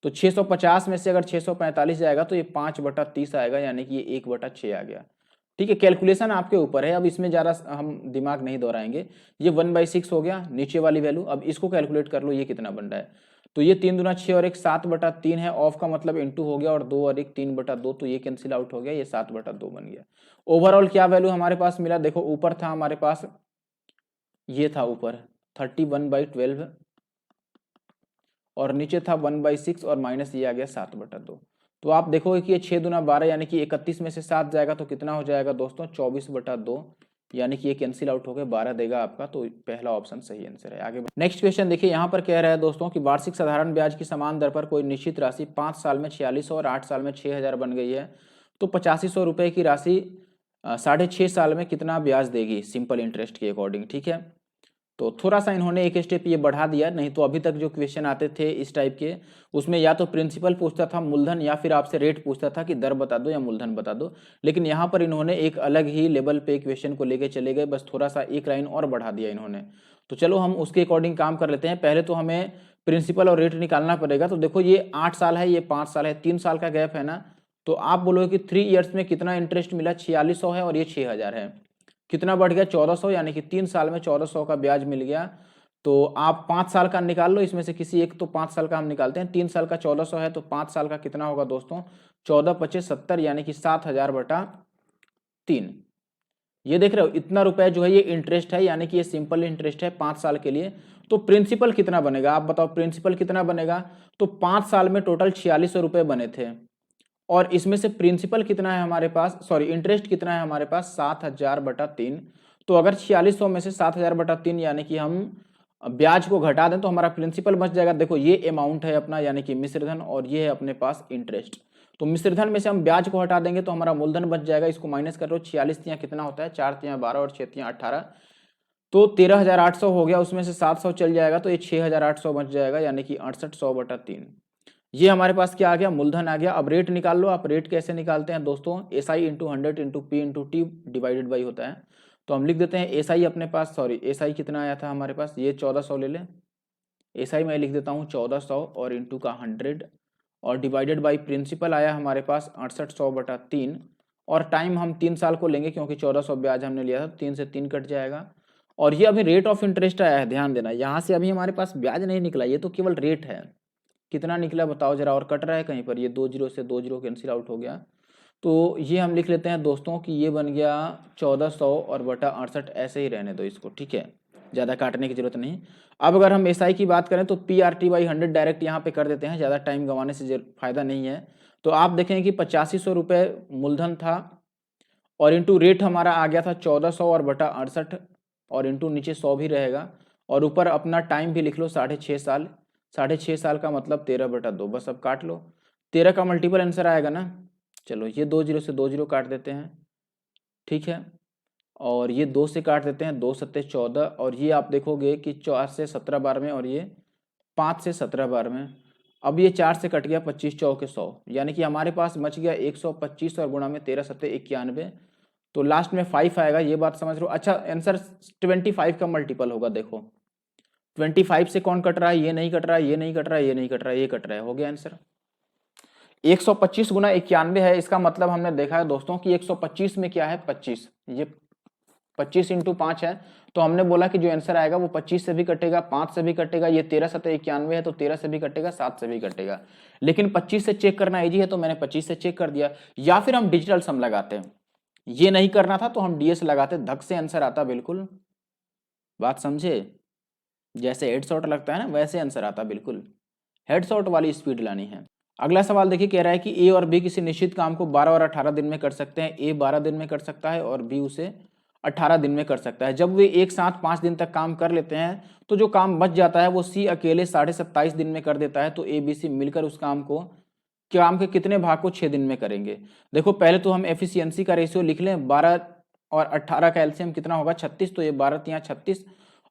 तो 650 में से अगर 645 जाएगा तो ये 5/30 आएगा, यानी कि ये 1/6 आ गया। ठीक है, कैलकुलेशन आपके ऊपर है, अब इसमें ज़्यादा हम दिमाग नहीं दोहराएंगे। ये 1/6 हो गया नीचे वाली वैल्यू। अब इसको कैलकुलेट कर लो, ये कितना बन रहा है, तो ये 3 दूना 6 और 1 7/3 है, ऑफ का मतलब इंटू हो गया, और 2 और 1 3/2, तो ये कैंसिल आउट हो गया, ये 7/2 बन गया। ओवरऑल क्या वैल्यू हमारे पास मिला, देखो ऊपर था हमारे पास, ये था ऊपर 31/12 और नीचे था 1/6 और माइनस ये आ गया 7/2। तो आप देखोगे कि ये 6 दूना 12 यानी कि 31 में से 7 जाएगा तो कितना हो जाएगा दोस्तों 24/2, यानी कि ये कैंसिल आउट हो गया, 12 देगा आपका, तो पहला ऑप्शन सही आंसर है। आगे नेक्स्ट क्वेश्चन देखिए, यहाँ पर कह रहा है दोस्तों कि वार्षिक साधारण ब्याज की समान दर पर कोई निश्चित राशि 5 साल में 4600 और 8 साल में 6000 बन गई है, तो 8500 रुपये की राशि 6.5 साल में कितना ब्याज देगी सिंपल इंटरेस्ट के अकॉर्डिंग। ठीक है, तो थोड़ा सा इन्होंने एक स्टेप ये बढ़ा दिया, नहीं तो अभी तक जो क्वेश्चन आते थे इस टाइप के, उसमें या तो प्रिंसिपल पूछता था मूलधन, या फिर आपसे रेट पूछता था कि दर बता दो या मूलधन बता दो। लेकिन यहाँ पर इन्होंने एक अलग ही लेवल पे क्वेश्चन को लेके चले गए, बस थोड़ा सा एक लाइन और बढ़ा दिया इन्होंने। तो चलो हम उसके अकॉर्डिंग काम कर लेते हैं। पहले तो हमें प्रिंसिपल और रेट निकालना पड़ेगा। तो देखो ये 8 साल है, ये 5 साल है, 3 साल का गैप है ना। तो आप बोलोगे कि 3 ईयर्स में कितना इंटरेस्ट मिला, 4600 है और ये 6000 है, कितना बढ़ गया 1400, यानी कि 3 साल में 1400 का ब्याज मिल गया। तो आप 5 साल का निकाल लो, इसमें से किसी एक, तो 5 साल का हम निकालते हैं। 3 साल का 1400 है तो 5 साल का कितना होगा दोस्तों, 14 25 70, यानी कि 7000/3। ये देख रहे हो इतना रुपए जो है ये इंटरेस्ट है, यानी कि ये सिंपल इंटरेस्ट है 5 साल के लिए। तो प्रिंसिपल कितना बनेगा आप बताओ, प्रिंसिपल कितना बनेगा। तो 5 साल में टोटल 4600 रुपए बने थे, और इसमें से प्रिंसिपल कितना है हमारे पास, सॉरी इंटरेस्ट कितना है हमारे पास, 7000/3। तो अगर 4600 में से 7000/3 यानी कि हम ब्याज को घटा दें तो हमारा प्रिंसिपल बच जाएगा। देखो ये अमाउंट है अपना, यानी कि मिश्रधन, और ये है अपने पास इंटरेस्ट। तो मिश्रधन में से हम ब्याज को हटा देंगे तो हमारा मूलधन बच जाएगा। इसको माइनस कर लो, 46 तियां कितना होता है, 4 तियां 12 और 6 तियां 18, तो 13800 हो गया। उसमें से 700 चल जाएगा तो ये 6800 बच जाएगा, यानी कि 6800/3। ये हमारे पास क्या आ गया, मूलधन आ गया। अब रेट निकाल लो आप। रेट कैसे निकालते हैं दोस्तों, SI into 100 into P into T divided by होता है। तो हम लिख देते हैं एसआई अपने पास, सॉरी एसआई कितना आया था हमारे पास, ये 1400 ले लें। एसआई मैं लिख देता हूँ 1400 और इंटू का 100, और डिवाइडेड बाई प्रिंसिपल आया हमारे पास 6800/3। और टाइम हम 3 साल को लेंगे क्योंकि 1400 ब्याज हमने लिया था, 3 से 3 कट जाएगा। और ये अभी रेट ऑफ इंटरेस्ट आया है, ध्यान देना, यहाँ से अभी हमारे पास ब्याज नहीं निकला, ये तो केवल रेट है। कितना निकला बताओ जरा, और कट रहा है कहीं पर, ये 2 जीरो से 2 जीरो कैंसिल आउट हो गया। तो ये हम लिख लेते हैं दोस्तों कि ये बन गया 1400 और बटा 68, ऐसे ही रहने दो इसको, ठीक है, ज़्यादा काटने की जरूरत नहीं। अब अगर हम एसआई की बात करें तो PRT/100 डायरेक्ट यहाँ पे कर देते हैं, ज़्यादा टाइम गंवाने से फायदा नहीं है। तो आप देखें कि 8500 रुपये मूलधन था, और इंटू रेट हमारा आ गया था 1400 और बटा 68, और इंटू नीचे 100 भी रहेगा, और ऊपर अपना टाइम भी लिख लो 6.5 साल। 6.5 साल का मतलब 13/2, बस अब काट लो। 13 का मल्टीपल आंसर आएगा ना। चलो ये 2 जीरो से 2 जीरो काट देते हैं, ठीक है, और ये 2 से काट देते हैं, 2 सत्ते 14, और ये आप देखोगे कि 4 से 17 बार में, और ये 5 से 17 बार में। अब ये 4 से कट गया, 25 चौके 100, यानी कि हमारे पास बच गया 125, और गुणा में 13 सत्ते 91, तो लास्ट में 5 आएगा। ये बात समझ लो। अच्छा आंसर 25 का मल्टीपल होगा, देखो 25 से कौन कट रहा है, ये नहीं कट रहा है, ये नहीं कट रहा है, ये नहीं कट रहा है, ये कट रहा है, हो गया आंसर। 125 गुना 91 है, इसका मतलब हमने देखा है दोस्तों कि 125 में क्या है, 25, ये 25 इंटू 5 है। तो हमने बोला कि जो आंसर आएगा वो 25 से भी कटेगा, 5 से भी कटेगा, ये 13 सत्ते 91 है तो 13 से भी कटेगा, 7 से भी कटेगा। लेकिन 25 से चेक करना इजी है तो मैंने 25 से चेक कर दिया। या फिर हम डिजिटल सम लगाते हैं, ये नहीं करना था तो हम डीएस लगाते, धक से आंसर आता बिल्कुल। बात समझे, जैसे हेडशॉट लगता है ना वैसे आंसर आता बिल्कुल, हेडशॉट वाली स्पीड लानी है। अगला सवाल देखिए, कह रहा है कि ए और बी किसी निश्चित काम को 12 और 18 दिन में कर सकते हैं। ए 12 दिन में कर सकता है और बी उसे 18 दिन में कर सकता है। जब वे एक साथ 5 दिन तक काम कर लेते हैं तो जो काम बच जाता है वो सी अकेले 27.5 दिन में कर देता है। तो ए बी सी मिलकर उस काम के कितने भाग को 6 दिन में करेंगे। देखो पहले तो हम एफिशिएंसी का रेशियो लिख लें, 12 और 18 का एलसीएम कितना होगा, 36, तो ये 12 तियां 36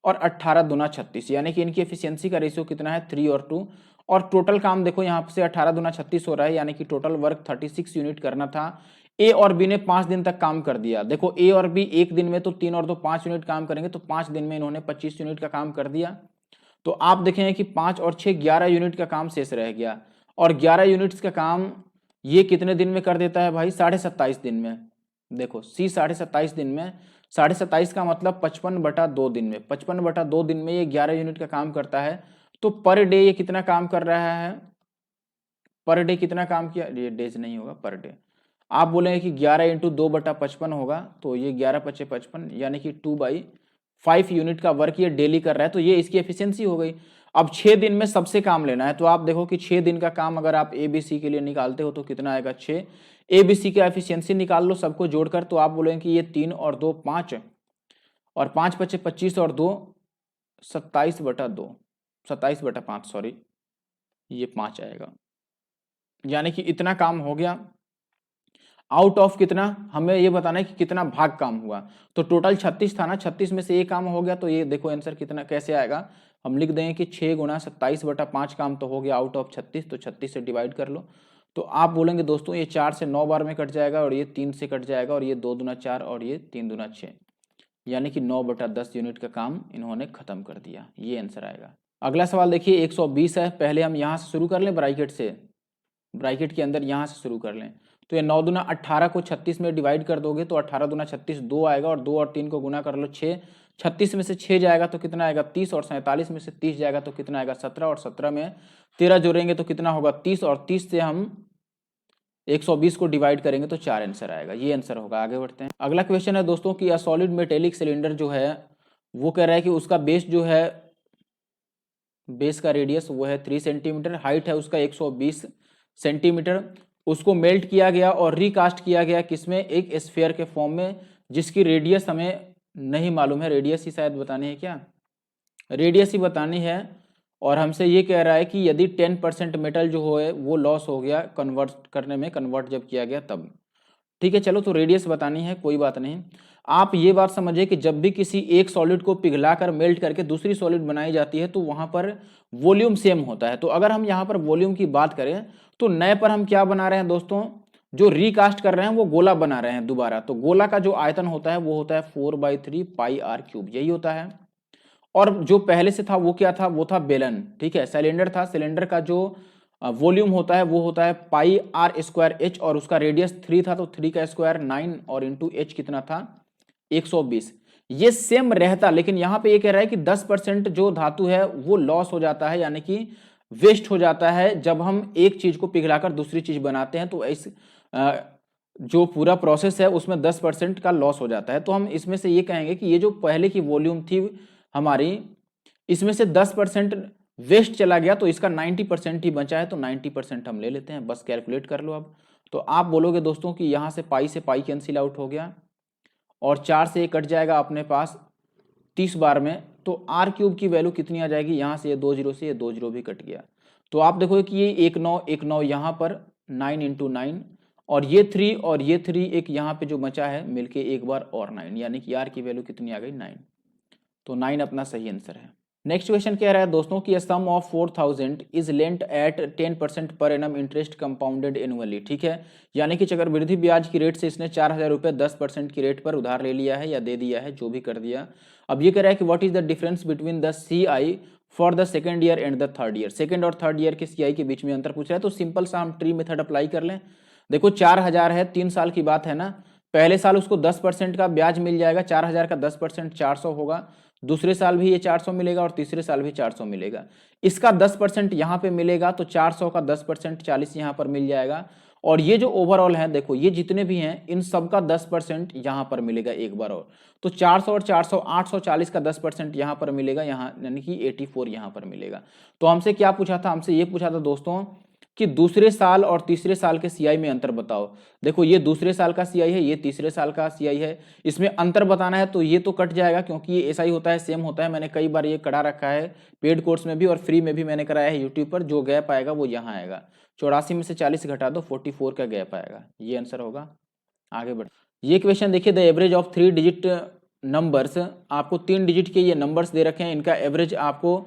और 18 दूना 36, यानी कि इनकी एफिशिएंसी का रेशियो कितना है, 3 और 2। और टोटल काम देखो यहाँ से 18 दूना 36 हो रहा है, यानी कि टोटल वर्क 36 यूनिट करना था। ए और बी ने 5 दिन तक काम कर दिया। देखो ए और बी एक दिन में तो 3 और 2 5 यूनिट काम करेंगे, तो 5 दिन में इन्होंने 25 यूनिट का काम कर दिया। तो आप देखेंगे कि 5 और 6 11 यूनिट का काम शेष रह गया, और 11 यूनिट्स का काम ये कितने दिन में कर देता है भाई, 27.5 दिन में। देखो सी 27.5 दिन में, 27.5 का मतलब 55/2 दिन में, 55/2 दिन में ये 11 यूनिट का काम करता है। तो पर डे ये कितना काम कर रहा है, पर डे कितना काम किया, ये डेज नहीं होगा, पर डे। आप बोलेंगे कि 11 इंटू 2/55 होगा, तो ये 11 पचे 55, यानी कि 2/5 यूनिट का वर्क ये डेली कर रहा है, तो ये इसकी एफिशिएंसी हो गई। अब 6 दिन में सबसे काम लेना है, तो आप देखो कि 6 दिन का काम अगर आप एबीसी के लिए निकालते हो तो कितना आएगा, 6। एबीसी का एफिशिएंसी निकाल लो सबको जोड़कर, तो आप बोलेंगे कि ये 3 और 2 5, और 5 पचे 25 और 2 27/2, 27/5 सॉरी, ये 5 आएगा, यानी कि इतना काम हो गया। आउट ऑफ कितना, हमें ये बताना है कि कितना भाग काम हुआ। तो टोटल 36 था ना, 36 में से ये काम हो गया, तो ये देखो आंसर कितना कैसे आएगा, हम लिख देंगे कि 6 गुणा 27/5 काम तो हो गया आउट ऑफ 36, तो 36 से डिवाइड कर लो। तो आप बोलेंगे दोस्तों ये 4 से 9 बार में कट जाएगा, और ये 3 से कट जाएगा, और ये 2 दूना 4 और ये 3 दूना 6, यानी कि 9/10 यूनिट का काम इन्होंने खत्म कर दिया, ये आंसर आएगा। अगला सवाल देखिए 120 है, पहले हम यहाँ से शुरू कर लें ब्रैकेट से, ब्रैकेट के अंदर यहाँ से शुरू कर लें। तो ये 9 दूना 18 को 36 में डिवाइड कर दोगे तो 18 दूना 36 2 आएगा, और 2 और 3 को गुना कर लो 6, 36 में से 6 जाएगा तो कितना आएगा 30, और 47 में से 30 जाएगा तो कितना आएगा 17, और 17 में 13 जोड़ेंगे तो कितना होगा 30, और 30 से हम 120 को डिवाइड करेंगे तो 4 आंसर आएगा, ये आंसर होगा। आगे बढ़ते हैं। अगला क्वेश्चन है दोस्तों कि सॉलिड मेटेलिक सिलेंडर जो है वो कह रहा है कि उसका बेस जो है, बेस का रेडियस वो है 3 सेंटीमीटर, हाइट है उसका 120 सेंटीमीटर, उसको मेल्ट किया गया और रिकास्ट किया गया किसमें, एक स्फीयर के फॉर्म में, जिसकी रेडियस हमें नहीं मालूम है, रेडियस ही शायद बतानी है, क्या रेडियस ही बतानी है। और हमसे ये कह रहा है कि यदि 10% मेटल जो हो वो लॉस हो गया कन्वर्ट करने में, कन्वर्ट जब किया गया तब, ठीक है। चलो तो रेडियस बतानी है, कोई बात नहीं। आप ये बात समझिए कि जब भी किसी एक सॉलिड को पिघलाकर मेल्ट करके दूसरी सॉलिड बनाई जाती है तो वहां पर वॉल्यूम सेम होता है। तो अगर हम यहाँ पर वॉल्यूम की बात करें तो नए पर हम क्या बना रहे हैं दोस्तों, जो रिकास्ट कर रहे हैं वो गोला बना रहे हैं दोबारा। तो गोला का जो आयतन होता है वो होता है 4/3 πr³, यही होता है। और जो पहले से था वो क्या था, वो था बेलन, ठीक है। सिलेंडर था, सिलेंडर का जो वॉल्यूम होता है वो होता है πr²h, और उसका रेडियस 3 था तो 3 का स्क्वायर 9, और इंटू h कितना था 120। ये सेम रहता, लेकिन यहां पे ये कह रहा है कि 10% जो धातु है वो लॉस हो जाता है, यानी कि वेस्ट हो जाता है जब हम एक चीज को पिघलाकर दूसरी चीज बनाते हैं। तो इस जो पूरा प्रोसेस है उसमें 10% का लॉस हो जाता है। तो हम इसमें से ये कहेंगे कि ये जो पहले की वॉल्यूम थी हमारी, इसमें से 10% वेस्ट चला गया तो इसका 90% ही बचा है, तो 90% हम ले लेते हैं, बस कैलकुलेट कर लो अब। तो आप बोलोगे दोस्तों कि यहां से पाई से पाई कैंसिल आउट हो गया, और 4 से 1 कट जाएगा अपने पास 30 बार में, तो r³ की वैल्यू कितनी आ जाएगी, यहां से ये 2 जीरो से ये 2 जीरो भी कट गया। तो आप देखो कि ये 1 9 यहाँ पर 9 × 9, और ये 3 और ये 3 एक यहाँ पे जो बचा है मिलके एक बार और 9, यानी कि r की वैल्यू कितनी आ गई 9। तो 9 अपना सही आंसर है। नेक्स्ट क्वेश्चन कह रहा है दोस्तों कि sum of 4000 is lent at 10% per annum interest compounded annually, ठीक है। यानी कि चक्रवृद्धि ब्याज की रेट से इसने 4000 रुपये 10% की रेट पर उधार ले लिया है या दे दिया है, जो भी कर दिया। अब ये कह रहा है कि what is the difference between the CI for the second year and the third year, second और थर्ड ईयर के CI के बीच में अंतर पूछ रहा है। तो सिंपल सा हम ट्री मेथड अप्लाई कर लें। देखो 4000 है, 3 साल की बात है ना, पहले साल उसको 10% का ब्याज मिल जाएगा, 4000 का 10% 400 होगा, दूसरे साल भी ये 400 मिलेगा, और तीसरे साल भी 400 मिलेगा। इसका 10% यहाँ पे मिलेगा, तो 400 का 10% 40 यहाँ पर मिल जाएगा। और ये जो ओवरऑल है देखो, ये जितने भी हैं इन सब का 10% यहाँ पर मिलेगा एक बार और। तो 400 और 400 840 का 10% यहाँ पर मिलेगा, यहाँ यानी कि 84 यहाँ पर मिलेगा। तो हमसे क्या पूछा था, हमसे ये पूछा था दोस्तों कि दूसरे साल और तीसरे साल के CI में अंतर बताओ। देखो ये दूसरे साल का CI है, ये तीसरे साल का CI है, इसमें अंतर बताना है तो ये तो कट जाएगा क्योंकि ये ऐसा ही होता है, सेम होता है। मैंने कई बार ये करा रखा है, पेड कोर्स में भी और फ्री में भी मैंने कराया है यूट्यूब पर। जो गैप आएगा वो यहाँ आएगा, 84 में से 40 घटा दो 44 का गैप आएगा, ये आंसर होगा। आगे बढ़, ये क्वेश्चन देखिए, the average of 3 digit numbers, आपको 3 डिजिट के ये नंबर्स दे रखे हैं, इनका एवरेज आपको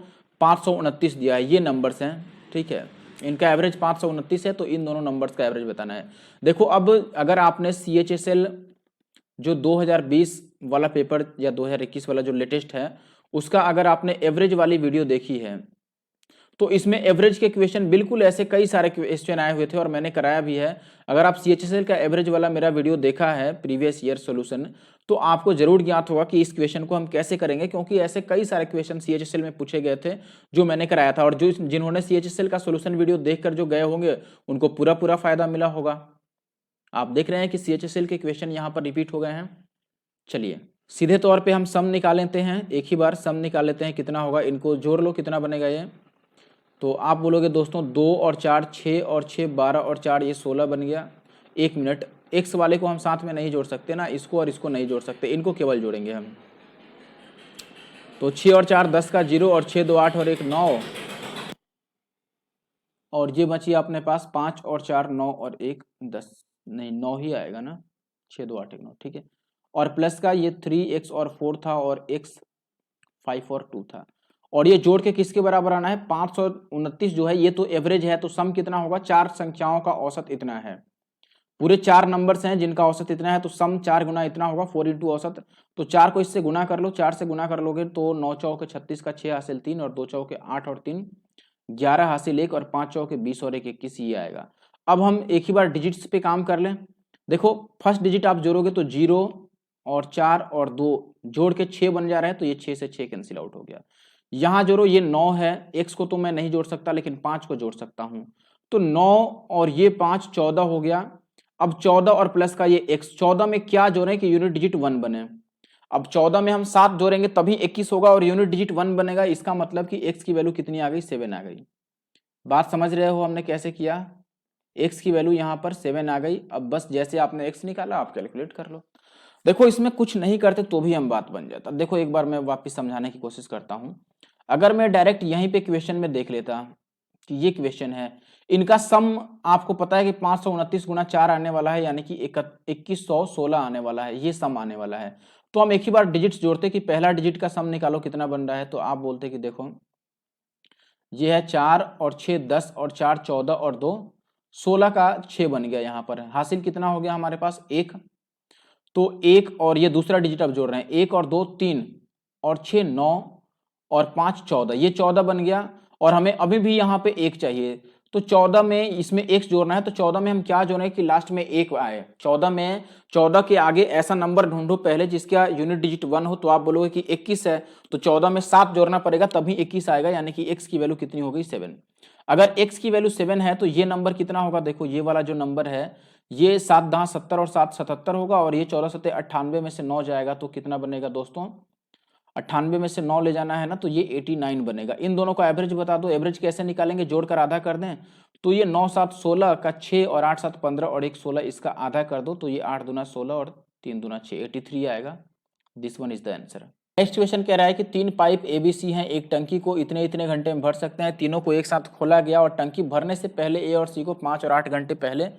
529 दिया है, ये नंबर्स हैं, ठीक है। इनका एवरेज 529 है, तो इन दोनों नंबर्स का एवरेज बताना है। देखो अब अगर आपने CHSL जो 2020 वाला पेपर या 2021 वाला जो लेटेस्ट है उसका अगर आपने एवरेज वाली वीडियो देखी है तो इसमें एवरेज के क्वेश्चन बिल्कुल ऐसे कई सारे क्वेश्चन आए हुए थे और मैंने कराया भी है। अगर आप CHSL का एवरेज वाला मेरा वीडियो देखा है प्रीवियस ईयर सॉल्यूशन, तो आपको जरूर ज्ञात होगा कि इस क्वेश्चन को हम कैसे करेंगे, क्योंकि ऐसे कई सारे क्वेश्चन CHSL में पूछे गए थे जो मैंने कराया था। और जो जिन्होंने CHSL का सॉल्यूशन वीडियो देखकर जो गए होंगे उनको पूरा पूरा फायदा मिला होगा। आप देख रहे हैं कि CHSL के क्वेश्चन यहाँ पर रिपीट हो गए हैं। चलिए सीधे तौर पर हम सम निकाल लेते हैं, एक ही बार सम निकाल लेते हैं। कितना होगा, इनको जोड़ लो, कितना बनेगा ये। तो आप बोलोगे दोस्तों 2 और 4 6 और 6 12 और 4 ये 16 बन गया। 1 मिनट, एक्स वाले को हम साथ में नहीं जोड़ सकते ना, इसको और इसको नहीं जोड़ सकते, इनको केवल जोड़ेंगे हम। तो 6 और 4 10 का 0 और 6 2 8 और 1 9, और ये बची अपने पास 5 और 4 9 और 1 10। नहीं 9 ही आएगा ना, 6 2 8 1 9, ठीक है। और प्लस का ये 3x और 4 था और x 5 और 2 था। और ये जोड़ के किसके बराबर आना है, 529 जो है ये तो एवरेज है, तो सम कितना होगा, चार संख्याओं का औसत इतना है। पूरे 4 नंबर्स हैं जिनका औसत इतना है, तो सम 4 गुना इतना होगा, 4 इंटू औसत। तो 4 को इससे गुना कर लो, 4 से गुना कर लोगे तो 9 चौके 36 का 6 हासिल 3 और 2 चौके 8 और 3 11 हासिल 1 और 5 चौके 20 और 1 21 ये आएगा। अब हम एक ही बार डिजिट्स पे काम कर लें। देखो फर्स्ट डिजिट आप जोड़ोगे तो 0 और 4 और 2 जोड़ के 6 बन जा रहा है, तो ये 6 से 6 कैंसिल आउट हो गया। यहां जोड़ो, ये 9 है, x को तो मैं नहीं जोड़ सकता लेकिन 5 को जोड़ सकता हूं, तो 9 और ये 5 14 हो गया। अब 14 और प्लस का ये x, 14 में क्या जोड़ें कि यूनिट डिजिट 1 बने। अब 14 में हम 7 जोड़ेंगे तभी 21 होगा और यूनिट डिजिट 1 बनेगा, इसका मतलब कि x की वैल्यू कितनी आ गई, 7 आ गई। बात समझ रहे हो हमने कैसे किया, x की वैल्यू यहाँ पर 7 आ गई। अब बस जैसे आपने x निकाला आप कैलकुलेट कर लो। देखो इसमें कुछ नहीं करते तो भी हम बात बन जाता। देखो एक बार मैं वापस समझाने की कोशिश करता हूं। अगर मैं डायरेक्ट यहीं पे क्वेश्चन में देख लेता कि ये क्वेश्चन है, इनका सम आपको पता है कि 529 गुना 4 आने वाला है, यानी कि 2116 आने वाला है, ये सम आने वाला है। तो हम एक ही बार डिजिट्स जोड़ते कि पहला डिजिट का सम निकालो कितना बन रहा है, तो आप बोलते कि देखो ये है 4 और 6 10 और 4 14 और 2 16 का 6 बन गया। यहाँ पर हासिल कितना हो गया हमारे पास 1, तो 1 और ये दूसरा डिजिट अब जोड़ रहे हैं, 1 और 2 3 और 6 9 और 5 14, ये 14 बन गया। और हमें अभी भी यहाँ पे 1 चाहिए, तो 14 में इसमें x जोड़ना है, तो 14 में हम क्या जोड़ें कि लास्ट में 1 आए। 14 में 14 के आगे ऐसा नंबर ढूंढो पहले जिसका यूनिट डिजिट 1 हो, तो आप बोलोगे कि 21 है, तो 14 में 7 जोड़ना पड़ेगा तभी 21 आएगा, यानी कि x की वैल्यू कितनी हो गई 7। अगर x की वैल्यू 7 है तो ये नंबर कितना होगा, देखो ये वाला जो नंबर है ये 7 10 70 और 7 77 होगा, और ये 14 7 98 में से 9 जाएगा तो कितना बनेगा दोस्तों, 98 में से 9 ले जाना है ना, तो ये 89 बनेगा। इन दोनों का एवरेज बता दो, एवरेज कैसे निकालेंगे, जोड़कर आधा कर दें, तो ये 9 7 16 का 6 और 8 7 15 और 1 16, इसका आधा कर दो तो ये 8 दूना 16 और 3 दूना 6 83 आएगा। This one is the answer. Next question कह रहा है कि 3 पाइप एबीसी हैं, एक टंकी को इतने इतने घंटे में भर सकते हैं, तीनों को एक साथ खोला गया और टंकी भरने से पहले ए और सी को 5 और 8 घंटे पहले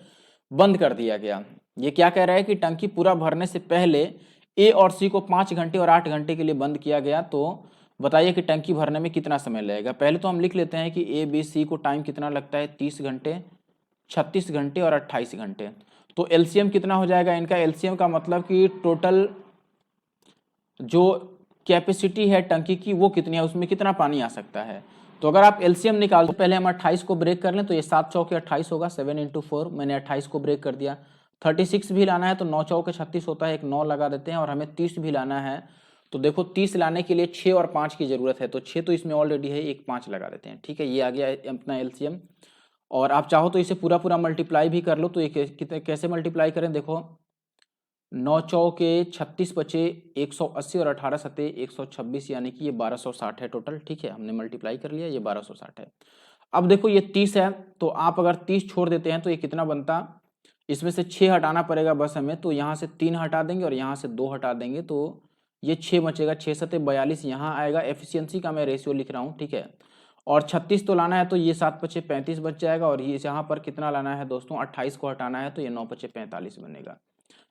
बंद कर दिया गया। ये क्या कह रहा है कि टंकी पूरा भरने से पहले ए और सी को 5 घंटे और 8 घंटे के लिए बंद किया गया, तो बताइए कि टंकी भरने में कितना समय लगेगा। पहले तो हम लिख लेते हैं कि ए बी सी को टाइम कितना लगता है, 30 घंटे 36 घंटे और 28 घंटे। तो एलसीएम कितना हो जाएगा इनका, एलसीएम का मतलब कि टोटल जो कैपेसिटी है टंकी की वो कितनी है, उसमें कितना पानी आ सकता है। तो अगर आप एलसीएम निकाल, तो पहले हम 28 को ब्रेक कर लें, तो ये 7 चौके 28 होगा, 7 इंटू 4, मैंने 28 को ब्रेक कर दिया। 36 भी लाना है तो 9 चौके 36 होता है, एक 9 लगा देते हैं, और हमें 30 भी लाना है, तो देखो 30 लाने के लिए 6 और 5 की जरूरत है, तो 6 तो इसमें ऑलरेडी है, एक 5 लगा देते हैं, ठीक है। ये आ गया अपना एलसीएम। और आप चाहो तो इसे पूरा पूरा मल्टीप्लाई भी कर लो, तो ये कैसे मल्टीप्लाई करें, देखो 9 चौके 36 बचे 180 और 18 सते 126, यानी कि ये 1260 है टोटल, ठीक है। हमने मल्टीप्लाई कर लिया, ये 1260 है। अब देखो ये 30 है, तो आप अगर 30 छोड़ देते हैं तो ये कितना बनता, इसमें से 6 हटाना पड़ेगा बस हमें, तो यहाँ से 3 हटा देंगे और यहाँ से 2 हटा देंगे, तो ये 6 बचेगा, 6 सते 42 यहाँ आएगा। एफिशिएंसी का मैं रेशियो लिख रहा हूँ, ठीक है। और 36 तो लाना है, तो ये 7 पचे 35 बच जाएगा, और ये यहाँ पर कितना लाना है दोस्तों, 28 को हटाना है, तो ये 9 पचे 45 बनेगा।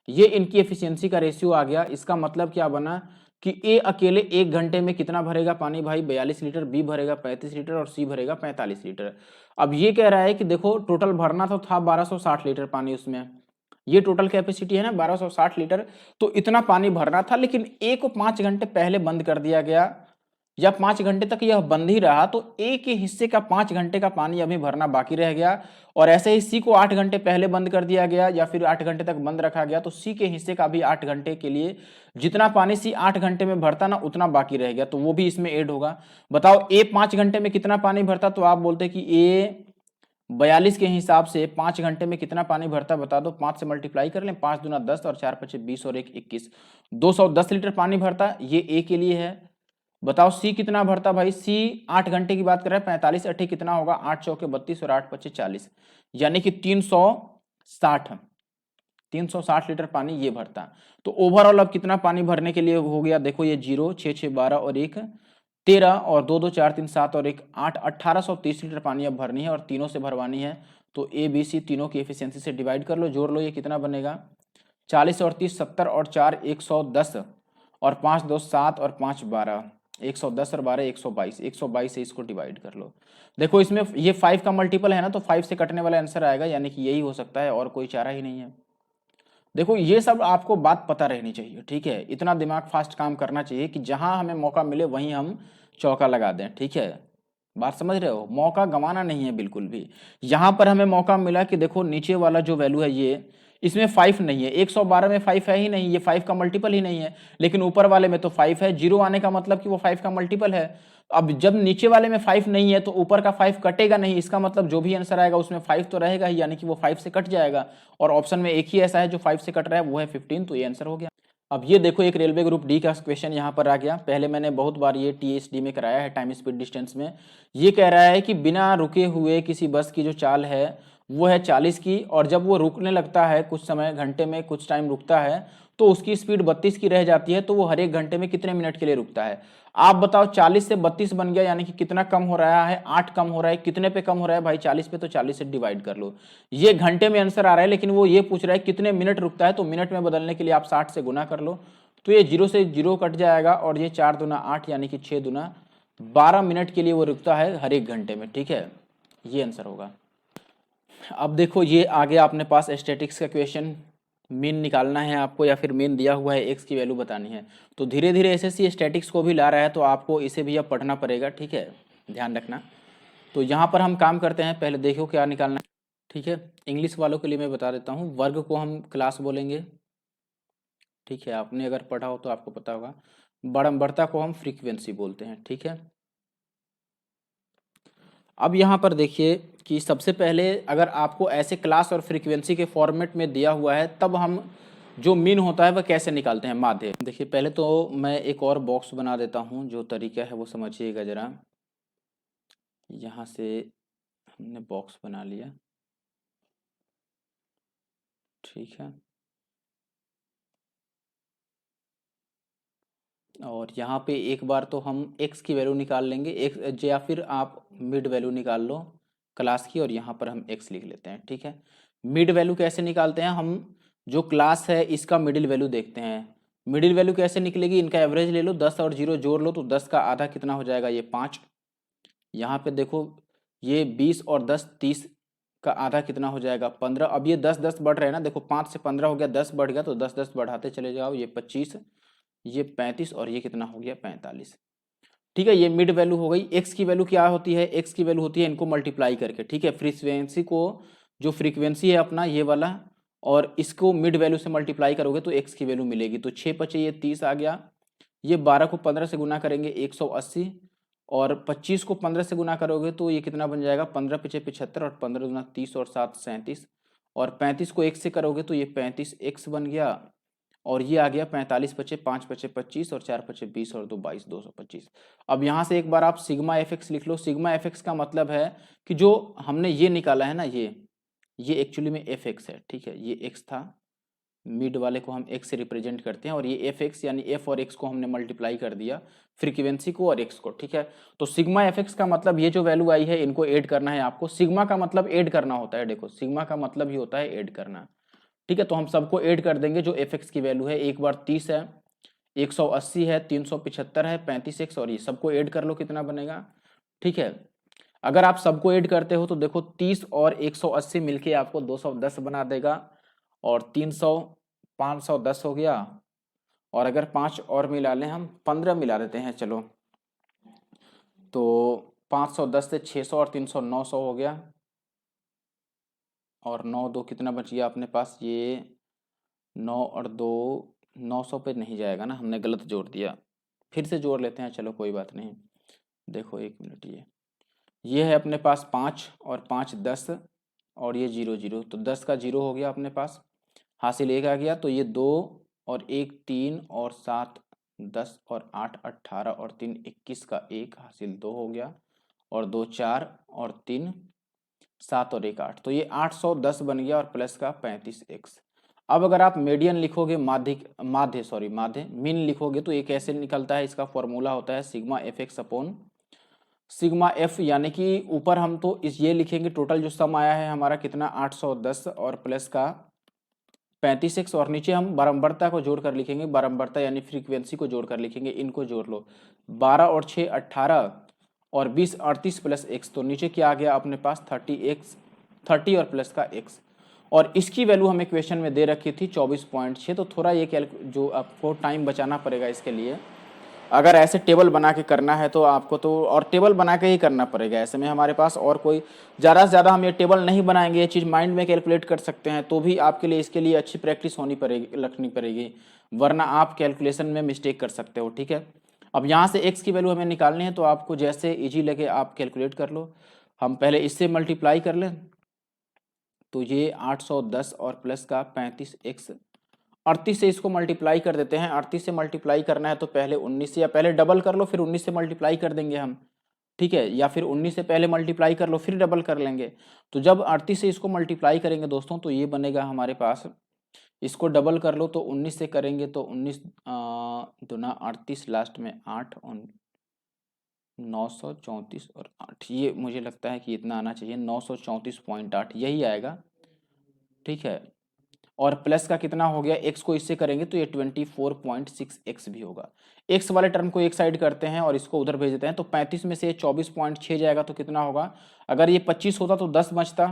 ये इनकी एफिशिएंसी का रेशियो आ गया। इसका मतलब क्या बना कि ए अकेले 1 घंटे में कितना भरेगा पानी भाई, 42 लीटर, बी भरेगा 35 लीटर और सी भरेगा 45 लीटर। अब ये कह रहा है कि देखो टोटल भरना तो था 1260 लीटर पानी, उसमें ये टोटल कैपेसिटी है ना 1260 लीटर, तो इतना पानी भरना था, लेकिन ए को 5 घंटे पहले बंद कर दिया गया, या 5 घंटे तक यह बंद ही रहा, तो ए के हिस्से का 5 घंटे का पानी अभी भरना बाकी रह गया। और ऐसे ही सी को 8 घंटे पहले बंद कर दिया गया, या फिर 8 घंटे तक बंद रखा गया, तो सी के हिस्से का भी 8 घंटे के लिए जितना पानी सी 8 घंटे में भरता ना उतना बाकी रह गया, तो वो भी इसमें ऐड होगा। बताओ ए 5 घंटे में कितना पानी भरता, तो आप बोलते कि ए 42 के हिसाब से 5 घंटे में कितना पानी भरता, बता दो। 5 से मल्टीप्लाई कर लें, 5 दूना 10 और 4 पचे 20 और 1 21, 210 लीटर पानी भरता, ये ए के लिए है। बताओ सी कितना भरता भाई, सी 8 घंटे की बात कर रहे हैं, 45 अट्ठी कितना होगा, 8 चौके 32 और 8 पच्चे 40, यानी कि 360 लीटर पानी ये भरता। तो ओवरऑल अब कितना पानी भरने के लिए हो गया, देखो ये 0 6 6 12 और 1 13 और 2 2 4 3 7 और 1 8, 1830 लीटर पानी अब भरनी है और तीनों से भरवानी है, तो ए बी सी तीनों की एफिशिएंसी से डिवाइड कर लो, जोड़ लो, ये कितना बनेगा 40 और 30 70 और 4 110 और 5 2 7 और 5 12 110 और 12 122 122 से इसको डिवाइड कर लो। देखो इसमें ये 5 का मल्टीपल है ना, तो 5 से कटने वाला आंसर आएगा, यानी कि यही हो सकता है और कोई चारा ही नहीं है। देखो ये सब आपको बात पता रहनी चाहिए, ठीक है, इतना दिमाग फास्ट काम करना चाहिए कि जहां हमें मौका मिले वहीं हम चौका लगा दें, ठीक है, बात समझ रहे हो, मौका गंवाना नहीं है बिल्कुल भी। यहां पर हमें मौका मिला कि देखो नीचे वाला जो वैल्यू है ये, इसमें 5 नहीं है, 112 में 5 है ही नहीं, ये 5 का मल्टीपल ही नहीं है, लेकिन ऊपर वाले में तो 5 है, जीरो आने का मतलब कि वो 5 का मल्टीपल है। अब जब नीचे वाले में 5 नहीं है तो ऊपर का 5 कटेगा नहीं, इसका मतलब जो भी आंसर आएगा उसमें 5 तो रहेगा ही, यानी कि वो 5 से कट जाएगा, और ऑप्शन में एक ही ऐसा है जो 5 से कट रहा है, वो है 15, तो ये आंसर हो गया। अब ये देखो एक रेलवे ग्रुप डी का क्वेश्चन यहाँ पर आ गया, पहले मैंने बहुत बार ये टीएसडी में कराया है, टाइम स्पीड डिस्टेंस में। ये कह रहा है कि बिना रुके हुए किसी बस की जो चाल है वो है 40 की, और जब वो रुकने लगता है कुछ समय, घंटे में कुछ टाइम रुकता है, तो उसकी स्पीड 32 की रह जाती है, तो वो हर एक घंटे में कितने मिनट के लिए रुकता है। आप बताओ 40 से 32 बन गया, यानी कि कितना कम हो रहा है, 8 कम हो रहा है, कितने पे कम हो रहा है भाई 40 पे, तो 40 से डिवाइड कर लो। ये घंटे में आंसर आ रहा है, लेकिन वो ये पूछ रहा है कितने मिनट रुकता है, तो मिनट में बदलने के लिए आप 60 से गुना कर लो, तो ये 0 से 0 कट जाएगा, और ये 4 दूना 8 यानी कि 6 दूना 12 मिनट के लिए वो रुकता है हर एक घंटे में, ठीक है, ये आंसर होगा। अब देखो ये आगे अपने पास स्टैटिक्स का क्वेश्चन, मीन निकालना है आपको, या फिर मीन दिया हुआ है एक्स की वैल्यू बतानी है, तो धीरे धीरे एसएससी स्टैटिक्स को भी ला रहा है, तो आपको इसे भी अब पढ़ना पड़ेगा, ठीक है, ध्यान रखना। तो यहाँ पर हम काम करते हैं, पहले देखो क्या निकालना है, ठीक है। इंग्लिश वालों के लिए मैं बता देता हूँ, वर्ग को हम क्लास बोलेंगे, ठीक है, आपने अगर पढ़ा हो तो आपको पता होगा। बढ़ता को हम फ्रीक्वेंसी बोलते हैं, ठीक है। अब यहाँ पर देखिए कि सबसे पहले अगर आपको ऐसे क्लास और फ्रीक्वेंसी के फॉर्मेट में दिया हुआ है, तब हम जो मीन होता है वह कैसे निकालते हैं, माध्य। देखिए पहले तो मैं एक और बॉक्स बना देता हूँ, जो तरीका है वो समझिएगा जरा। यहाँ से हमने बॉक्स बना लिया, ठीक है, और यहाँ पे एक बार तो हम x की वैल्यू निकाल लेंगे, x, या फिर आप मिड वैल्यू निकाल लो क्लास की, और यहाँ पर हम x लिख लेते हैं, ठीक है। मिड वैल्यू कैसे निकालते हैं, हम जो क्लास है इसका मिडिल वैल्यू देखते हैं। मिडिल वैल्यू कैसे निकलेगी, इनका एवरेज ले लो, 10 और 0 जोड़ लो, तो 10 का आधा कितना हो जाएगा, ये 5। यहाँ पे देखो ये 20 और 10 30 का आधा कितना हो जाएगा, 15। अब ये 10 10 बढ़ रहे हैं ना, देखो 5 से 15 हो गया, 10 बढ़ गया, तो 10 10 बढ़ाते चले जाओ, ये 25, ये 35, और ये कितना हो गया 45, ठीक है। ये मिड वैल्यू हो गई। एक्स की वैल्यू क्या होती है, एक्स की वैल्यू होती है इनको मल्टीप्लाई करके, ठीक है, फ्रीक्वेंसी को, जो फ्रीक्वेंसी है अपना ये वाला, और इसको मिड वैल्यू से मल्टीप्लाई करोगे तो एक्स की वैल्यू मिलेगी, तो 6 पचे ये 30 आ गया, ये 12 को 15 से गुना करेंगे 180, और 25 को 15 से गुना करोगे तो ये कितना बन जाएगा, 15 पचे 75, और 15 दूना 30, और 7 37, और 35 को 1 से करोगे तो ये 35 एक्स बन गया, और ये आ गया 45 पचे 5 पचे 25, और 4 पचे 20, और 2 22 225। अब यहाँ से एक बार आप सिग्मा एफ एक्स लिख लो। सिग्मा एफ एक्स का मतलब है कि जो हमने ये निकाला है ना, ये एक्चुअली में एफ एक्स है, ठीक है, ये एक्स था, मिड वाले को हम एक्स से रिप्रेजेंट करते हैं, और ये एफ एक्स यानी एफ और एक्स को हमने मल्टीप्लाई कर दिया, फ्रीक्वेंसी को और एक्स को, ठीक है। तो सिग्मा एफ एक्स का मतलब ये जो वैल्यू आई है इनको ऐड करना है आपको। सिग्मा का मतलब ऐड करना होता है, देखो सिग्मा का मतलब ही होता है ऐड करना, ठीक है। तो हम सबको ऐड कर देंगे, जो एफ एक्स की वैल्यू है, एक बार 30 है, 180 है, 375 है, 35x, और ये सबको ऐड कर लो कितना बनेगा, ठीक है। अगर आप सबको ऐड करते हो तो देखो 30 और 180 मिलके आपको 210 बना देगा, और 300 510 हो गया, और अगर 5 और मिला लें, हम 15 मिला देते हैं चलो, तो 510 से 600 और 300 900 हो गया, और 9 2 कितना बच गया अपने पास, ये 9 और 2 900 पे नहीं जाएगा ना, हमने गलत जोड़ दिया, फिर से जोड़ लेते हैं, चलो कोई बात नहीं। देखो एक मिनट, ये है अपने पास 5 और 5 10, और ये 0 0, तो 10 का 0 हो गया अपने पास, हासिल 1 आ गया, तो ये 2 और 1 3, और 7 10, और 8 18, और 3 21 का 1 हासिल 2 हो गया, और 2 4, और 3 7, और 1 8, तो ये 810 बन गया, और प्लस का 35x। अब अगर आप मीडियन लिखोगे, माध्य मीन लिखोगे, तो ये कैसे निकलता है, इसका फॉर्मूला होता है sigma F x upon sigma F, यानी कि ऊपर हम तो इस ये लिखेंगे टोटल जो सम आया है हमारा कितना 810 और प्लस का 35x, और नीचे हम बारंबारता को जोड़कर लिखेंगे, बारंबारता यानी फ्रीक्वेंसी को जोड़कर लिखेंगे, इनको जोड़ लो 12 और 6 18 और 20 38 प्लस x, तो नीचे क्या आ गया अपने पास 30x, 30 और प्लस का x, और इसकी वैल्यू हमें क्वेश्चन में दे रखी थी 24.6। तो थोड़ा ये जो आपको टाइम बचाना पड़ेगा इसके लिए, अगर ऐसे टेबल बना के करना है तो आपको तो और टेबल बना के ही करना पड़ेगा। ऐसे में हमारे पास और कोई ज़्यादा से ज़्यादा हम ये टेबल नहीं बनाएंगे, ये चीज़ माइंड में कैलकुलेट कर सकते हैं, तो भी आपके लिए इसके लिए अच्छी प्रैक्टिस होनी पड़ेगी, रखनी पड़ेगी, वरना आप कैलकुलेशन में मिस्टेक कर सकते हो। ठीक है, अब यहाँ से एक्स की वैल्यू हमें निकालनी है, तो आपको जैसे ईजी लगे आप कैलकुलेट कर लो। हम पहले इससे मल्टीप्लाई कर लें, तो ये 810 और प्लस का 35x, 38 से इसको मल्टीप्लाई कर देते हैं। 38 से मल्टीप्लाई करना है तो पहले 19 से, या पहले डबल कर लो फिर 19 से मल्टीप्लाई कर देंगे हम, ठीक है, या फिर 19 से पहले मल्टीप्लाई कर लो फिर डबल कर लेंगे। तो जब 38 से इसको मल्टीप्लाई करेंगे दोस्तों तो ये बनेगा हमारे पास, इसको डबल कर लो तो 19 से करेंगे तो 19 दूना 38, लास्ट में 8 और 934 और 8, ये मुझे लगता है कि इतना आना चाहिए, 934.8 यही आएगा। ठीक है, और प्लस का कितना हो गया, एक्स को इससे करेंगे तो ये 24.6x भी होगा। एक्स वाले टर्म को एक साइड करते हैं और इसको उधर भेज देते हैं, तो 35 में से 24.6 जाएगा तो कितना होगा, अगर ये 25 होता तो 10 बचता,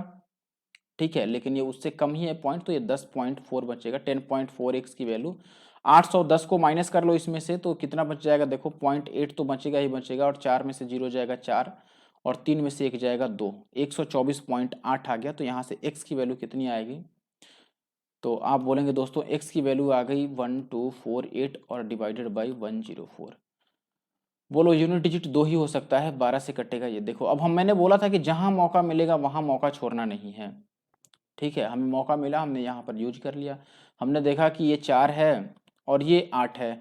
ठीक है, लेकिन ये उससे कम ही है पॉइंट, तो ये 10.4 बचेगा, 10.4x की वैल्यू। 810 को माइनस कर लो इसमें से तो कितना बच जाएगा, देखो 0.8 तो बचेगा ही बचेगा, और 4 में से 0 जाएगा 4, और 3 में से 1 जाएगा 2, 124.8 आ गया। तो यहाँ से x की वैल्यू कितनी आएगी, तो आप बोलेंगे दोस्तों x की वैल्यू आ गई 1248 और डिवाइडेड बाई 104। बोलो यूनिट डिजिट दो ही हो सकता है, 12 से कटेगा ये। देखो अब मैंने बोला था कि जहां मौका मिलेगा वहां मौका छोड़ना नहीं है। ठीक है, हमें मौका मिला, हमने यहाँ पर यूज कर लिया, हमने देखा कि ये 4 है और ये 8 है,